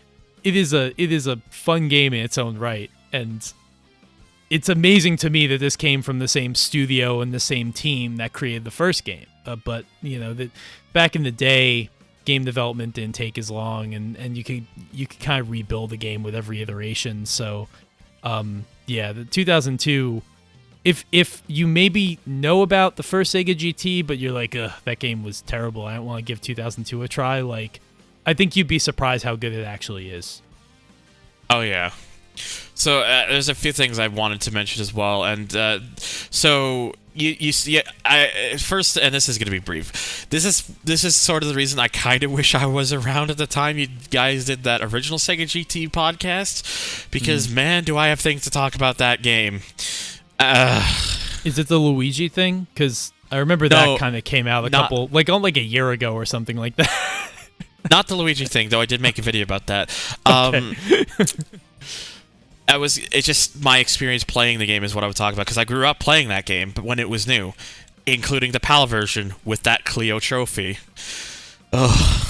[SPEAKER 1] it is a fun game in its own right, and it's amazing to me that this came from the same studio and the same team that created the first game. But back in the day, game development didn't take as long, and you could kind of rebuild the game with every iteration. So, the 2002. If you maybe know about the first Sega GT, but you're like, that game was terrible, I don't want to give 2002 a try. Like, I think you'd be surprised how good it actually is.
[SPEAKER 2] Oh, yeah. So there's a few things I wanted to mention as well. And so you see, first, and this is going to be brief. This is sort of the reason I kind of wish I was around at the time you guys did that original Sega GT podcast. Because, man, do I have things to talk about that game.
[SPEAKER 1] Is it the Luigi thing? Because I remember that kind of came out a year ago or something like that.
[SPEAKER 2] Not the Luigi thing, though I did make a video about that.
[SPEAKER 1] Okay.
[SPEAKER 2] It's just my experience playing the game is what I would talk about, because I grew up playing that game when it was new, including the PAL version with that Clio trophy. Ugh.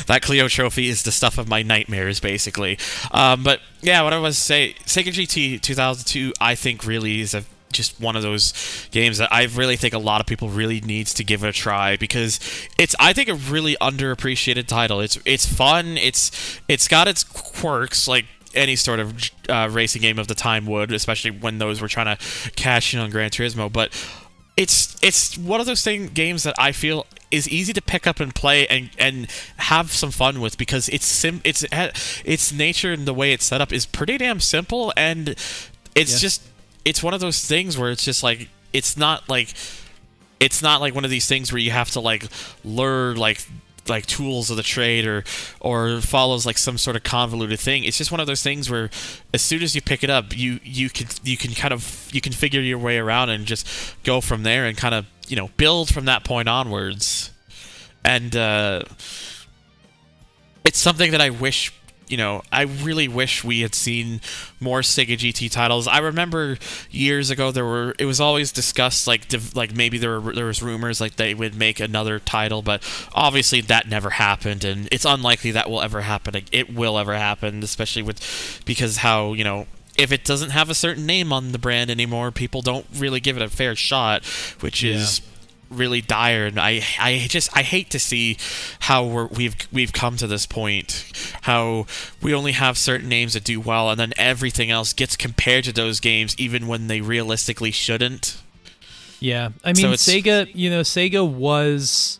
[SPEAKER 2] That Clio trophy is the stuff of my nightmares, basically. But yeah, what I was saying, Sega GT 2002, I think really is just one of those games that I really think a lot of people really needs to give it a try, because it's, I think, a really underappreciated title. It's fun. It's got its quirks like any sort of racing game of the time would, especially when those were trying to cash in on Gran Turismo. But it's one of those games that I feel is easy to pick up and play and have some fun with, because its nature and the way it's set up is pretty damn simple, and it's just, it's one of those things where it's just like, it's not like one of these things where you have to like learn like tools of the trade or follows like some sort of convoluted thing. It's just one of those things where as soon as you pick it up, you can figure your way around and just go from there and kind of, you know, build from that point onwards. And it's something that I wish, you know, I really wish we had seen more Sega GT titles. I remember years ago it was always discussed like maybe there was rumors like they would make another title, but obviously that never happened, and it's unlikely that will ever happen. It will ever happen, especially because how, you know, if it doesn't have a certain name on the brand anymore, people don't really give it a fair shot, which is really dire. And I hate to see how we've come to this point, how we only have certain names that do well, and then everything else gets compared to those games even when they realistically shouldn't.
[SPEAKER 1] Yeah, I mean, Sega was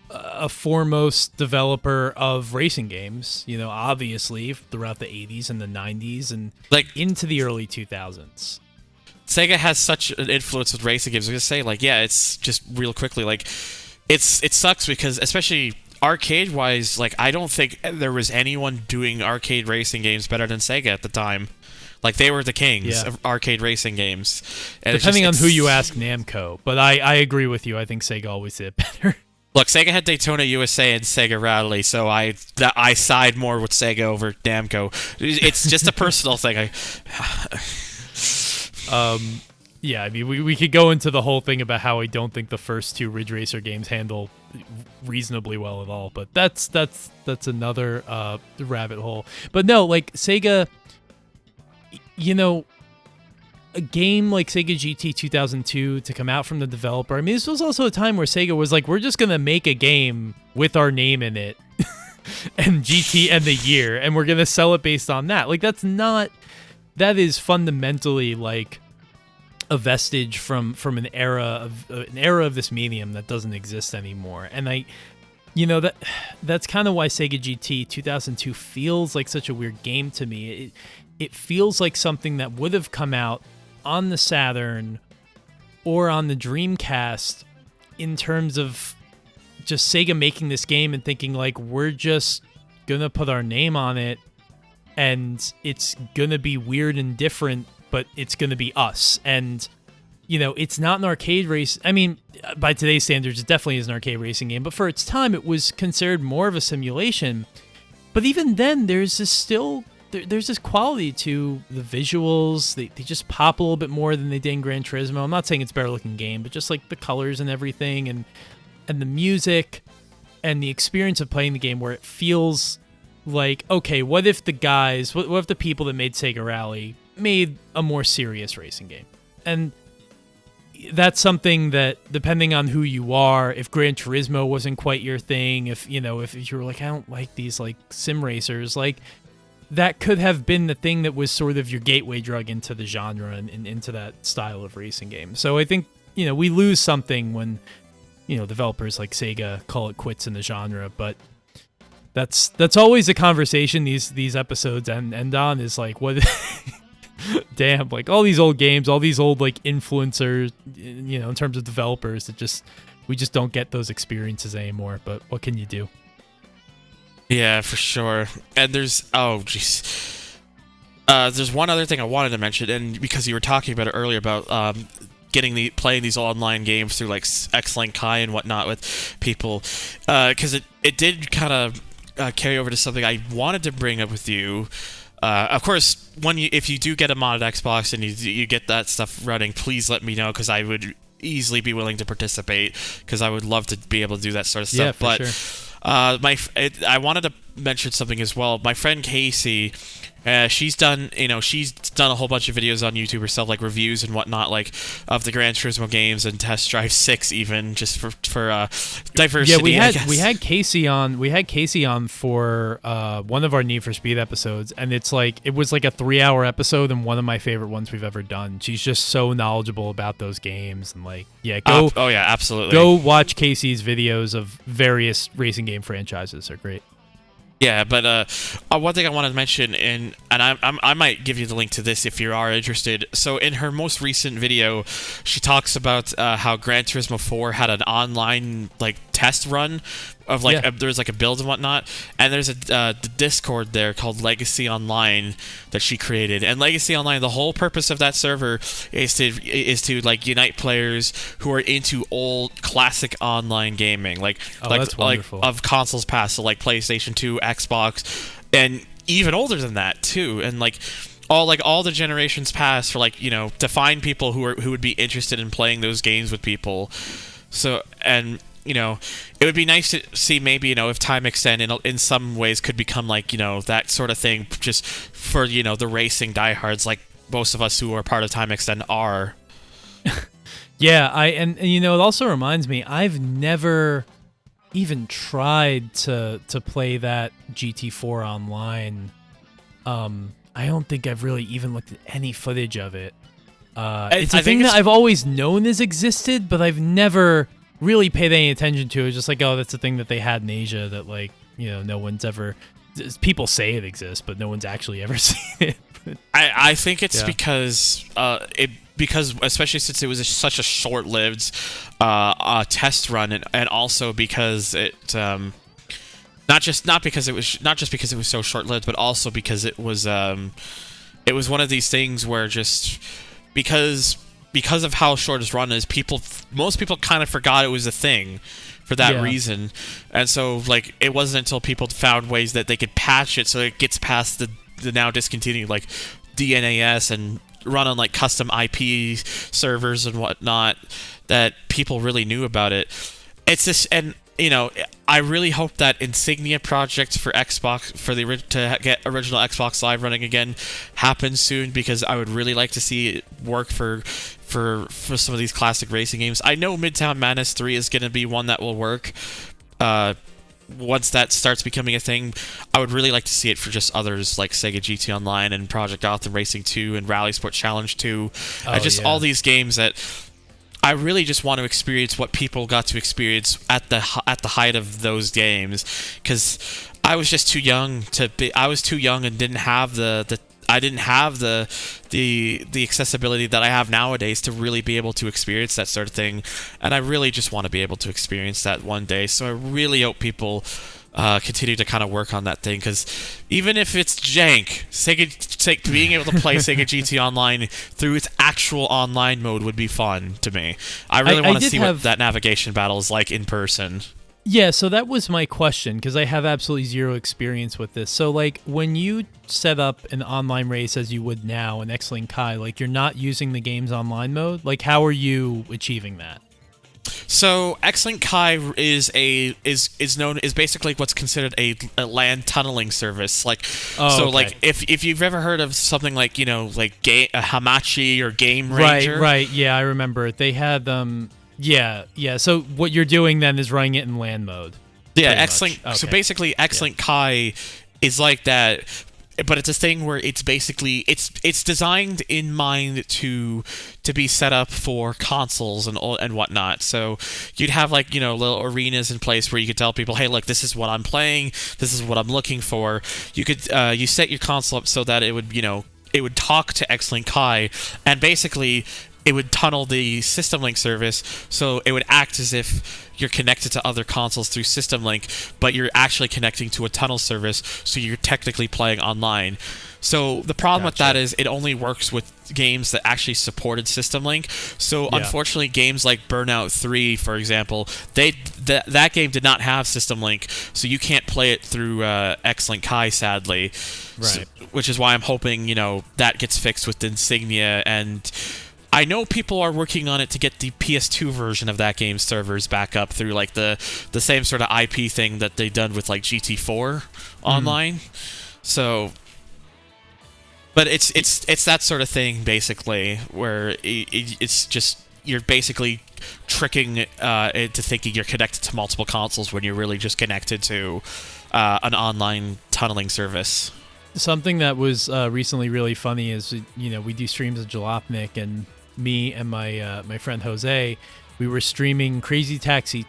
[SPEAKER 1] a foremost developer of racing games, you know, obviously throughout the 80s and the 90s and like into the early 2000s.
[SPEAKER 2] Sega has such an influence with racing games. I was gonna say, like, yeah, it's just real quickly, like, it sucks because, especially arcade-wise, like, I don't think there was anyone doing arcade racing games better than Sega at the time. Like, they were the kings of arcade racing games. And
[SPEAKER 1] depending on who you ask, Namco. But I agree with you. I think Sega always did it better.
[SPEAKER 2] Look, Sega had Daytona USA and Sega Rally, so I side more with Sega over Namco. It's just a personal thing.
[SPEAKER 1] Yeah, I mean, we could go into the whole thing about how I don't think the first two Ridge Racer games handle reasonably well at all, but that's another rabbit hole. But no, like Sega, you know, a game like Sega GT 2002 to come out from the developer. I mean, this was also a time where Sega was like, we're just gonna make a game with our name in it, and GT and the year, and we're gonna sell it based on that. Like, that is fundamentally like a vestige from an era of this medium that doesn't exist anymore. And that's kind of why Sega GT 2002 feels like such a weird game to me. It feels like something that would have come out on the Saturn or on the Dreamcast, in terms of just Sega making this game and thinking like, we're just gonna put our name on it and it's gonna be weird and different, but it's gonna be us. And, you know, it's not an arcade race. I mean, by today's standards, it definitely is an arcade racing game, but for its time, it was considered more of a simulation. But even then, there's this quality to the visuals. They just pop a little bit more than they did in Gran Turismo. I'm not saying it's a better looking game, but just like the colors and everything, and the music and the experience of playing the game, where it feels like, okay, what if the people that made Sega Rally made a more serious racing game? And that's something that, depending on who you are, if Gran Turismo wasn't quite your thing, if you were like, I don't like these like sim racers, like, that could have been the thing that was sort of your gateway drug into the genre and into that style of racing game. So I think, we lose something when, developers like Sega call it quits in the genre, but that's always a conversation these episodes end on, is like, what damn, like all these old games, all these old like influencers, in terms of developers, that we just don't get those experiences anymore. But what can you do?
[SPEAKER 2] Yeah, for sure. And there's there's one other thing I wanted to mention, and because you were talking about it earlier about playing these online games through like X-Link Kai and whatnot with people, because it did kind of carry over to something I wanted to bring up with you. Of course, if you do get a modded Xbox and you get that stuff running, please let me know, because I would easily be willing to participate, because I would love to be able to do that sort of stuff.
[SPEAKER 1] Yeah, for
[SPEAKER 2] sure. I wanted to mention something as well. My friend Casey, she's done a whole bunch of videos on YouTube herself, like reviews and whatnot, like of the Gran Turismo games and Test Drive 6, even just for diversity.
[SPEAKER 1] Yeah, we had Casey on. We had Casey on for one of our Need for Speed episodes, and it was like a 3-hour episode and one of my favorite ones we've ever done. She's just so knowledgeable about those games, and go.
[SPEAKER 2] Oh yeah, absolutely.
[SPEAKER 1] Go watch Casey's videos of various racing game franchises. They're great.
[SPEAKER 2] Yeah, but one thing I wanted to mention, and I might give you the link to this if you are interested. So in her most recent video, she talks about how Gran Turismo 4 had an online test run of there's a build and whatnot, and there's a Discord there called Legacy Online that she created. And Legacy Online, the whole purpose of that server is to unite players who are into old classic online gaming,
[SPEAKER 1] that's wonderful.
[SPEAKER 2] Of consoles past, so PlayStation 2, Xbox, and even older than that too, and all the generations past, for to find people who would be interested in playing those games with people. So, and it would be nice to see maybe, if Time Extend in some ways could become that sort of thing, just for, the racing diehards like most of us who are part of Time Extend are.
[SPEAKER 1] Yeah, and it also reminds me, I've never even tried to play that GT4 online. I don't think I've really even looked at any footage of it. It's a thing that I've always known has existed, but I've never really paid any attention to. It's just that's a thing that they had in Asia that no one's ever. People say it exists, but no one's actually ever seen it.
[SPEAKER 2] I think it's because especially since it was such a short-lived test run, and also because it not just because it was so short-lived, but also because it was one of these things where just because of how short his run is, most people kind of forgot it was a thing for that reason. And so it wasn't until people found ways that they could patch it so it gets past the now discontinued DNAS and run on custom IP servers and whatnot that people really knew about it. It's just, and I really hope that Insignia project for Xbox to get original Xbox Live running again happens soon, because I would really like to see it work for some of these classic racing games. I know Midtown Madness 3 is going to be one that will work once that starts becoming a thing. I would really like to see it for just others like Sega GT Online and Project Gotham Racing 2 and Rally Sport Challenge 2. All these games that I really just want to experience what people got to experience at the height of those games, because I was just too young and didn't have the accessibility that I have nowadays to really be able to experience that sort of thing, and I really just want to be able to experience that one day. So I really hope people continue to kind of work on that thing, because even if it's jank, being able to play Sega GT Online through its actual online mode would be fun to me. I really want to see what that navigation battle is like in person.
[SPEAKER 1] Yeah, so that was my question, because I have absolutely zero experience with this. So, when you set up an online race as you would now in X-Link Kai, you're not using the game's online mode? How are you achieving that?
[SPEAKER 2] So X-Link Kai is basically what's considered a land tunneling service. If you've ever heard of something Hamachi or Game Ranger,
[SPEAKER 1] right, yeah, I remember they had Yeah. So what you're doing then is running it in land mode.
[SPEAKER 2] Yeah, X-Link. Okay. So basically, X-Link Kai is like that, but it's a thing where it's basically it's designed in mind to be set up for consoles and whatnot. So you'd have little arenas in place where you could tell people, hey, look, this is what I'm playing, this is what I'm looking for. You could you set your console up so that it would talk to X-Link Kai, and basically it would tunnel the System Link service, so it would act as if you're connected to other consoles through System Link, but you're actually connecting to a tunnel service, so you're technically playing online. So the problem with that is it only works with games that actually supported System Link. So unfortunately, games like Burnout 3, for example, that game did not have System Link, so you can't play it through X-Link Kai, sadly.
[SPEAKER 1] Right.
[SPEAKER 2] Which is why I'm hoping that gets fixed with Insignia, and I know people are working on it to get the PS2 version of that game's servers back up through like the same sort of IP thing that they done with like GT4 Online. So, but it's that sort of thing basically, where it's just you're basically tricking into thinking you're connected to multiple consoles when you're really just connected to an online tunneling service.
[SPEAKER 1] Something that was recently really funny is, we do streams of Jalopnik, and me and my friend Jose, we were streaming Crazy Taxi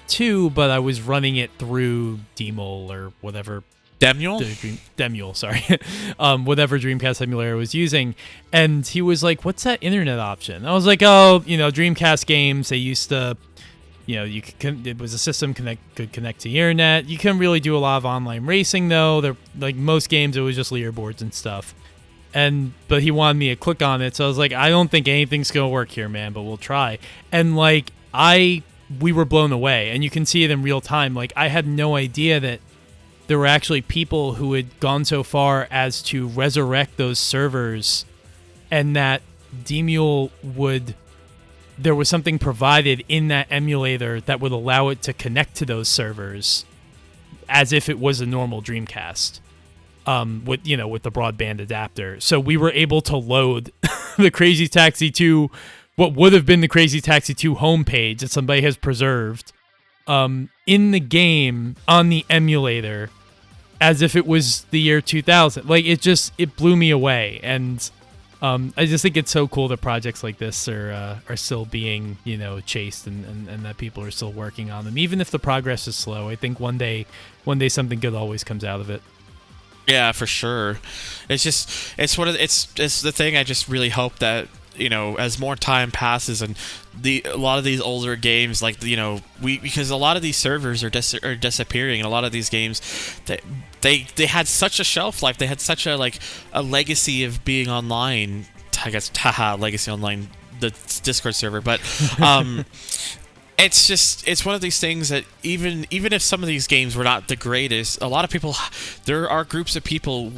[SPEAKER 1] 2, but I was running it through dismal or whatever. Demule, sorry. Whatever Dreamcast emulator I was using. And he was like, what's that internet option? I was like, Dreamcast games, they used to, it was a system could connect to the internet. You couldn't really do a lot of online racing, though. They're, like most games, it was just leaderboards and stuff. But he wanted me to click on it, so I was like, I don't think anything's going to work here, man, but we'll try. And, we were blown away, and you can see it in real time. Like, I had no idea that there were actually people who had gone so far as to resurrect those servers, and that Demule there was something provided in that emulator that would allow it to connect to those servers as if it was a normal Dreamcast, with the broadband adapter. So we were able to load the Crazy Taxi 2, what would have been the Crazy Taxi 2 homepage that somebody has preserved, in the game on the emulator as if it was the year 2000. Like, it blew me away. And I just think it's so cool that projects like this are still being, chased and that people are still working on them. Even if the progress is slow, I think one day something good always comes out of it.
[SPEAKER 2] Yeah, for sure. It's the thing. I just really hope that, as more time passes and a lot of these older games, because a lot of these servers are disappearing, and a lot of these games, they had such a shelf life, they had such a legacy of being online. I guess, legacy online, the Discord server, but it's one of these things that even if some of these games were not the greatest, a lot of people, there are groups of people,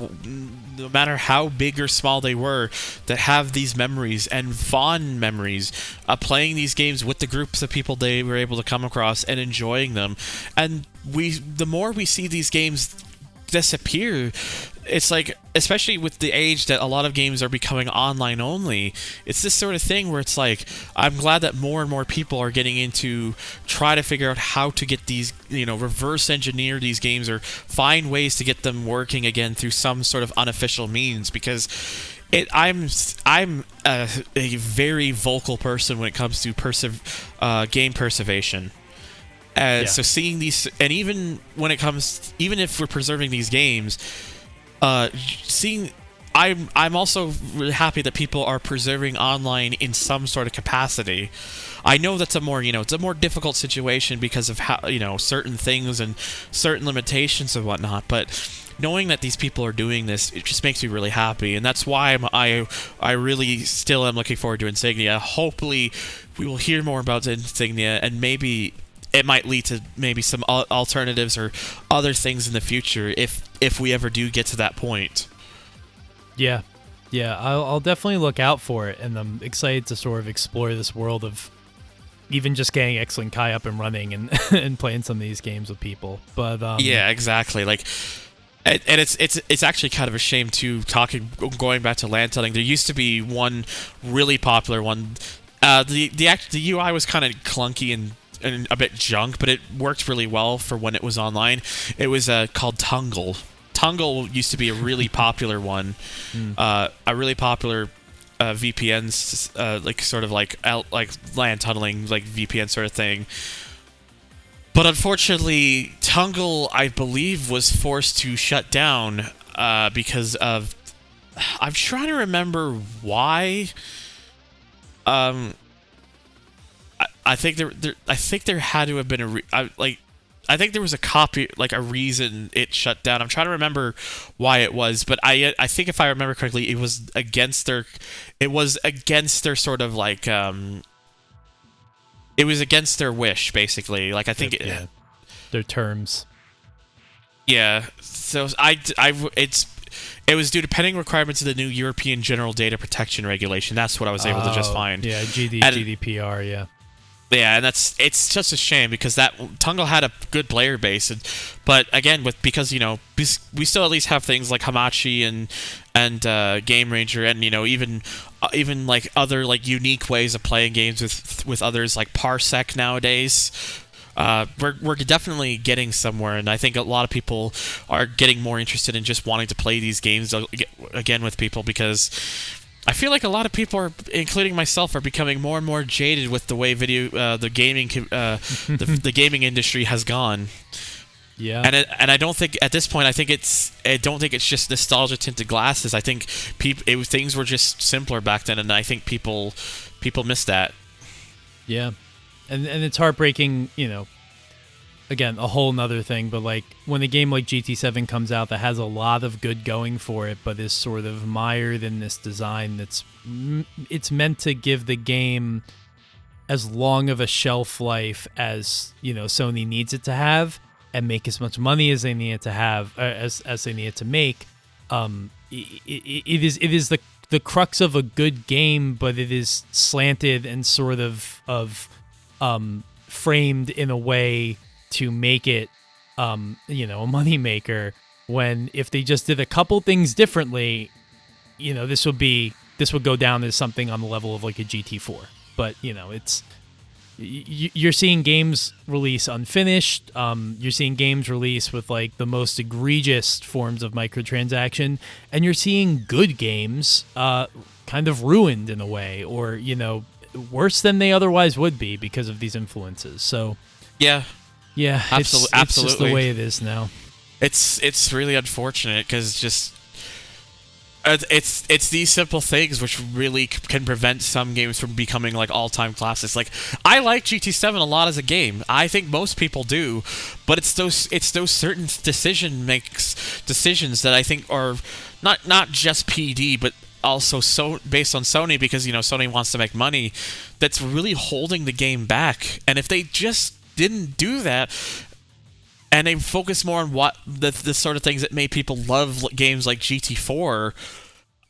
[SPEAKER 2] no matter how big or small they were, that have these memories and fond memories of playing these games with the groups of people they were able to come across and enjoying them. And the more we see these games disappear, it's like, especially with the age that a lot of games are becoming online only, it's this sort of thing where it's like, I'm glad that more and more people are getting into try to figure out how to get these, reverse engineer these games or find ways to get them working again through some sort of unofficial means, because I'm a very vocal person when it comes to game preservation. So seeing these, and even if we're preserving these games, I'm also really happy that people are preserving online in some sort of capacity. I know that's a more difficult situation because of how, certain things and certain limitations and whatnot, but knowing that these people are doing this, it just makes me really happy, and that's why I really still am looking forward to Insignia. Hopefully we will hear more about Insignia, and maybe it might lead to maybe some alternatives or other things in the future if we ever do get to that point.
[SPEAKER 1] Yeah, I'll definitely look out for it, and I'm excited to sort of explore this world of even just getting X-Link Kai up and running and and playing some of these games with people. But
[SPEAKER 2] yeah, exactly. And it's actually kind of a shame too. Going back to LAN tunneling, there used to be one really popular one. The UI was kind of clunky and a bit junk, but it worked really well for when it was online. It was called Tungle. Tungle used to be a really popular one, a really popular VPN, sort of like LAN tunneling, like VPN sort of thing. But unfortunately, Tungle, I believe, was forced to shut down because of. I'm trying to remember why. I think there had to have been I think there was a reason it shut down. I'm trying to remember why it was, but I think if I remember correctly, it was against their sort of it was against their wish, basically. Like, I think
[SPEAKER 1] their terms.
[SPEAKER 2] Yeah. So it was due to pending requirements of the new European General Data Protection Regulation. That's what I was able to just find.
[SPEAKER 1] Yeah, GDPR, yeah.
[SPEAKER 2] Yeah, and it's just a shame because that Tungle had a good player base, but again, because we still at least have things like Hamachi and Game Ranger, and even like other like unique ways of playing games with others like Parsec nowadays. We're definitely getting somewhere, and I think a lot of people are getting more interested in just wanting to play these games again with people, because I feel like a lot of people are, including myself, are becoming more and more jaded with the way the gaming industry has gone.
[SPEAKER 1] Yeah,
[SPEAKER 2] and I don't think at this point I don't think it's just nostalgia tinted glasses. I think things were just simpler back then, and I think people miss that.
[SPEAKER 1] Yeah, and it's heartbreaking. Again, a whole nother thing, but like when a game like GT7 comes out that has a lot of good going for it, but is sort of mired in this design it's meant to give the game as long of a shelf life as Sony needs it to have, and make as much money as they need it to have, as they need it to make. It is the crux of a good game, but it is slanted and sort of framed in a way to make it, a moneymaker. When if they just did a couple things differently, this would go down as something on the level of like a GT4. But you're seeing games release unfinished. You're seeing games release with like the most egregious forms of microtransaction, and you're seeing good games kind of ruined in a way, or worse than they otherwise would be because of these influences. So yeah,
[SPEAKER 2] absolutely.
[SPEAKER 1] It's just the way it is now.
[SPEAKER 2] It's really unfortunate because just it's these simple things which really can prevent some games from becoming like all-time classics. Like I like GT7 a lot as a game. I think most people do, but it's those certain decisions that I think are not just PD, but also based on Sony, because Sony wants to make money, that's really holding the game back. And if they just didn't do that, and they focus more on what the sort of things that made people love games like GT4,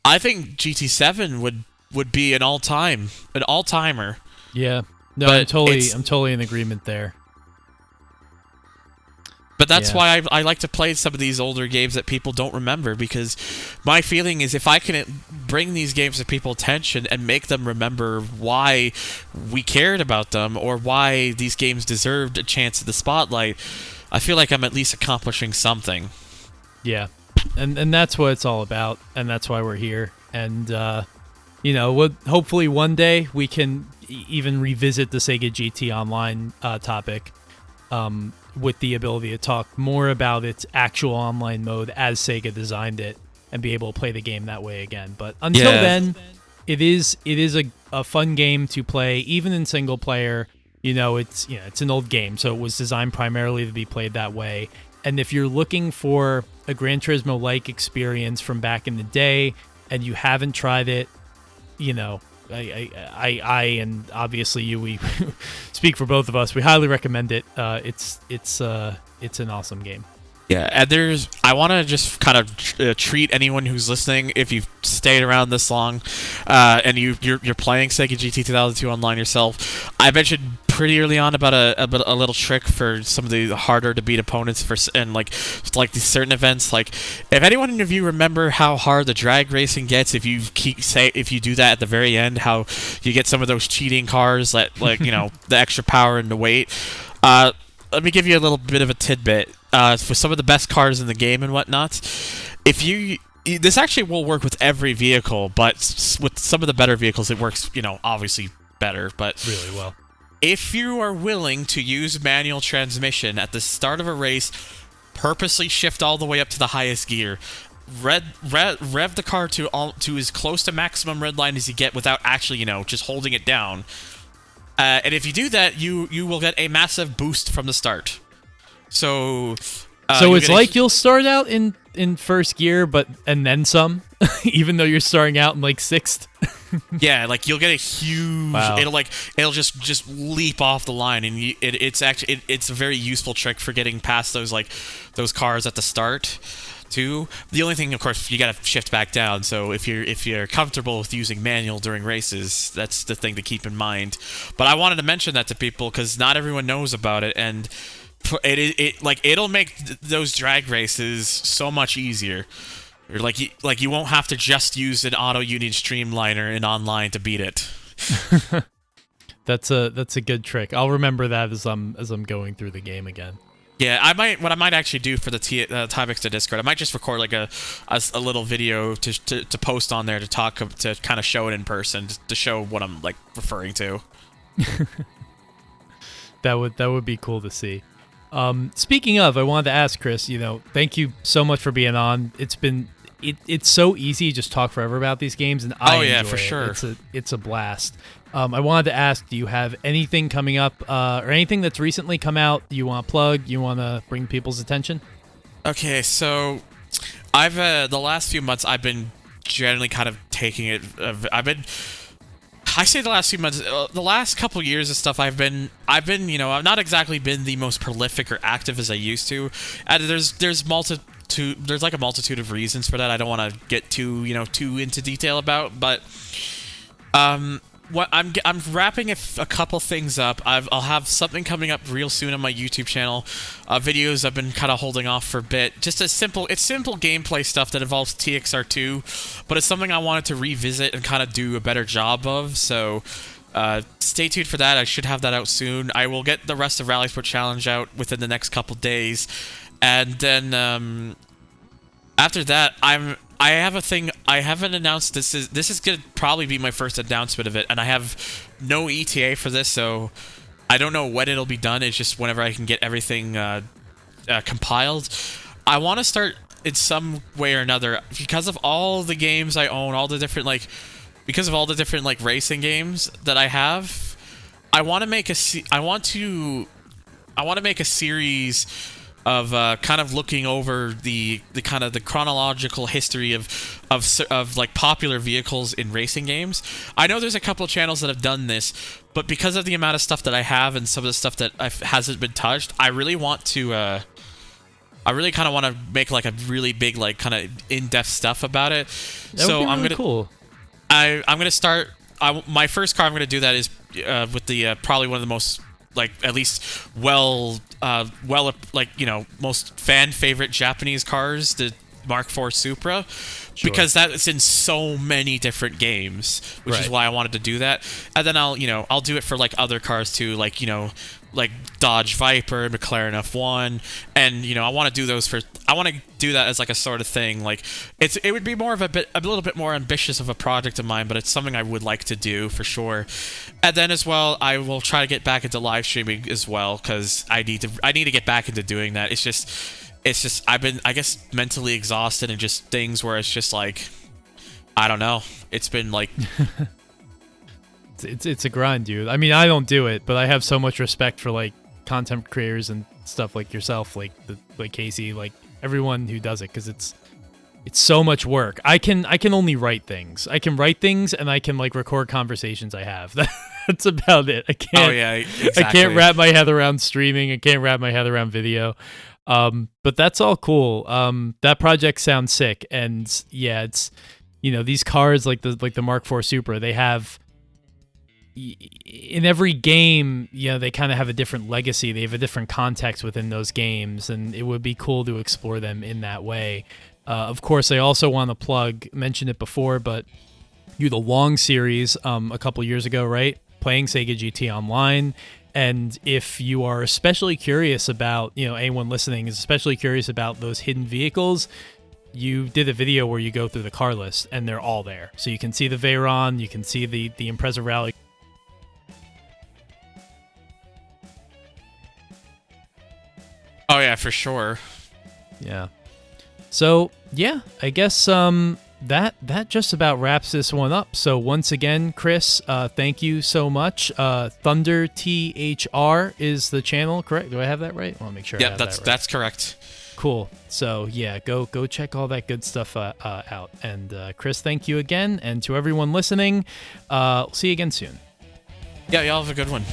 [SPEAKER 2] I think GT7 would be an all-timer.
[SPEAKER 1] Yeah, no,
[SPEAKER 2] But
[SPEAKER 1] I'm totally in agreement there.
[SPEAKER 2] But that's why I like to play some of these older games that people don't remember, because my feeling is if I can bring these games to people's attention and make them remember why we cared about them, or why these games deserved a chance at the spotlight, I feel like I'm at least accomplishing something.
[SPEAKER 1] Yeah, and that's what it's all about, and that's why we're here. And hopefully one day we can even revisit the Sega GT Online topic, with the ability to talk more about its actual online mode as Sega designed it, and be able to play the game that way again. But until then, it is a fun game to play, even in single player. It's an old game, so it was designed primarily to be played that way. And if you're looking for a Gran Turismo-like experience from back in the day, and you haven't tried it, I and obviously you, we speak for both of us. We highly recommend it. It's an awesome game.
[SPEAKER 2] Yeah, and I want to just kind of treat anyone who's listening, if you've stayed around this long, and you're playing Sega GT 2002 online yourself. I mentioned pretty early on about a little trick for some of the harder to beat opponents and like these certain events. Like, if anyone of you remember how hard the drag racing gets, if you do that at the very end, how you get some of those cheating cars that the extra power and the weight. Let me give you a little bit of a tidbit. For some of the best cars in the game and whatnot, this actually will work with every vehicle, but with some of the better vehicles, it works, obviously better, but
[SPEAKER 1] really well.
[SPEAKER 2] If you are willing to use manual transmission at the start of a race, purposely shift all the way up to the highest gear, rev the car to as close to maximum red line as you get without actually, just holding it down. And if you do that, you will get a massive boost from the start. So
[SPEAKER 1] it's like you'll start out in first gear, and then some, even though you're starting out in like sixth.
[SPEAKER 2] Yeah, like you'll get a huge. Wow. It'll just leap off the line, and it's a very useful trick for getting past those cars at the start. too. The only thing, of course, you gotta shift back down. So if you're comfortable with using manual during races, that's the thing to keep in mind. But I wanted to mention that to people because not everyone knows about it, and it'll make those drag races so much easier. Or like you won't have to just use an auto union streamliner in online to beat it.
[SPEAKER 1] That's a good trick. I'll remember that as I'm going through the game again.
[SPEAKER 2] Yeah, what I might actually do for the ThunderTHR Discord, I might just record like a little video to post on there to kind of show it in person, to show what I'm like referring to.
[SPEAKER 1] That would be cool to see. Speaking of, I wanted to ask Chris, thank you so much for being on. It's so easy to just talk forever about these games, and I enjoy
[SPEAKER 2] for
[SPEAKER 1] it.
[SPEAKER 2] sure.
[SPEAKER 1] It's a blast. I wanted to ask, do you have anything coming up or anything that's recently come out you want to plug, you want to bring people's attention?
[SPEAKER 2] Okay, so I've the last few months I've been generally kind of taking it. I say the last few months, the last couple years of stuff I've been, I've not exactly been the most prolific or active as I used to. And there's like a multitude of reasons for that. I don't want to get too into detail about, but what I'm wrapping a couple things up. I'll have something coming up real soon on my YouTube channel. Videos I've been kind of holding off for a bit. Just it's simple gameplay stuff that involves TXR2, but it's something I wanted to revisit and kind of do a better job of. So stay tuned for that. I should have that out soon. I will get the rest of Rally Sport Challenge out within the next couple days, and then after that, I have a thing I haven't announced. This is gonna probably be my first announcement of it, and I have no ETA for this, so I don't know when it'll be done. It's just whenever I can get everything compiled. I want to start in some way or another, because of all the games I own, because of all the different racing games that I have. I want to make a series of kind of looking over the kind of the chronological history of like popular vehicles in racing games. I know there's a couple of channels that have done this, but because of the amount of stuff that I have and some of the stuff that hasn't been touched, I really want to I really kind of want to make like a really big kind of in-depth stuff about it.
[SPEAKER 1] I'm gonna cool.
[SPEAKER 2] I'm gonna start. My first car I'm gonna do that is with the probably one of the most at least most fan favorite Japanese cars, the Mark IV Supra, because that's in so many different games, which is why I wanted to do that. And then I'll do it for other cars too, like Dodge Viper, McLaren F1, and I want to do those I want to do that as a sort of thing. It would be more of a little bit more ambitious of a project of mine, but it's something I would like to do for sure. And then as well, I will try to get back into live streaming as well, because I need to get back into doing that. It's just I've been, I guess, mentally exhausted, and just things where it's just I don't know. It's been
[SPEAKER 1] It's a grind, dude. I mean, I don't do it, but I have so much respect for content creators and stuff like yourself, like Casey, everyone who does it, because it's so much work. I can only write things. I can write things, and I can record conversations I have. That's about it. I can't.
[SPEAKER 2] Oh yeah, exactly.
[SPEAKER 1] I can't wrap my head around streaming. I can't wrap my head around video. But that's all cool. That project sounds sick, and yeah, it's these cars like the Mark IV Supra, they have. In every game, they kind of have a different legacy. They have a different context within those games, and it would be cool to explore them in that way. Of course, I also want to mentioned it before, but the Long series a couple years ago, right? Playing Sega GT Online. And if you are especially curious about, anyone listening is especially curious about those hidden vehicles, you did a video where you go through the car list, and they're all there. So you can see the Veyron, you can see the Impreza Rally.
[SPEAKER 2] Oh yeah, for sure.
[SPEAKER 1] Yeah. So yeah, I guess that just about wraps this one up. So once again, Chris, thank you so much. ThunderTHR is the channel, correct? Do I have that right? I want to make sure.
[SPEAKER 2] Yeah, that's correct.
[SPEAKER 1] Cool. So yeah, go check all that good stuff out. And Chris, thank you again, and to everyone listening, see you again soon.
[SPEAKER 2] Yeah, y'all have a good one.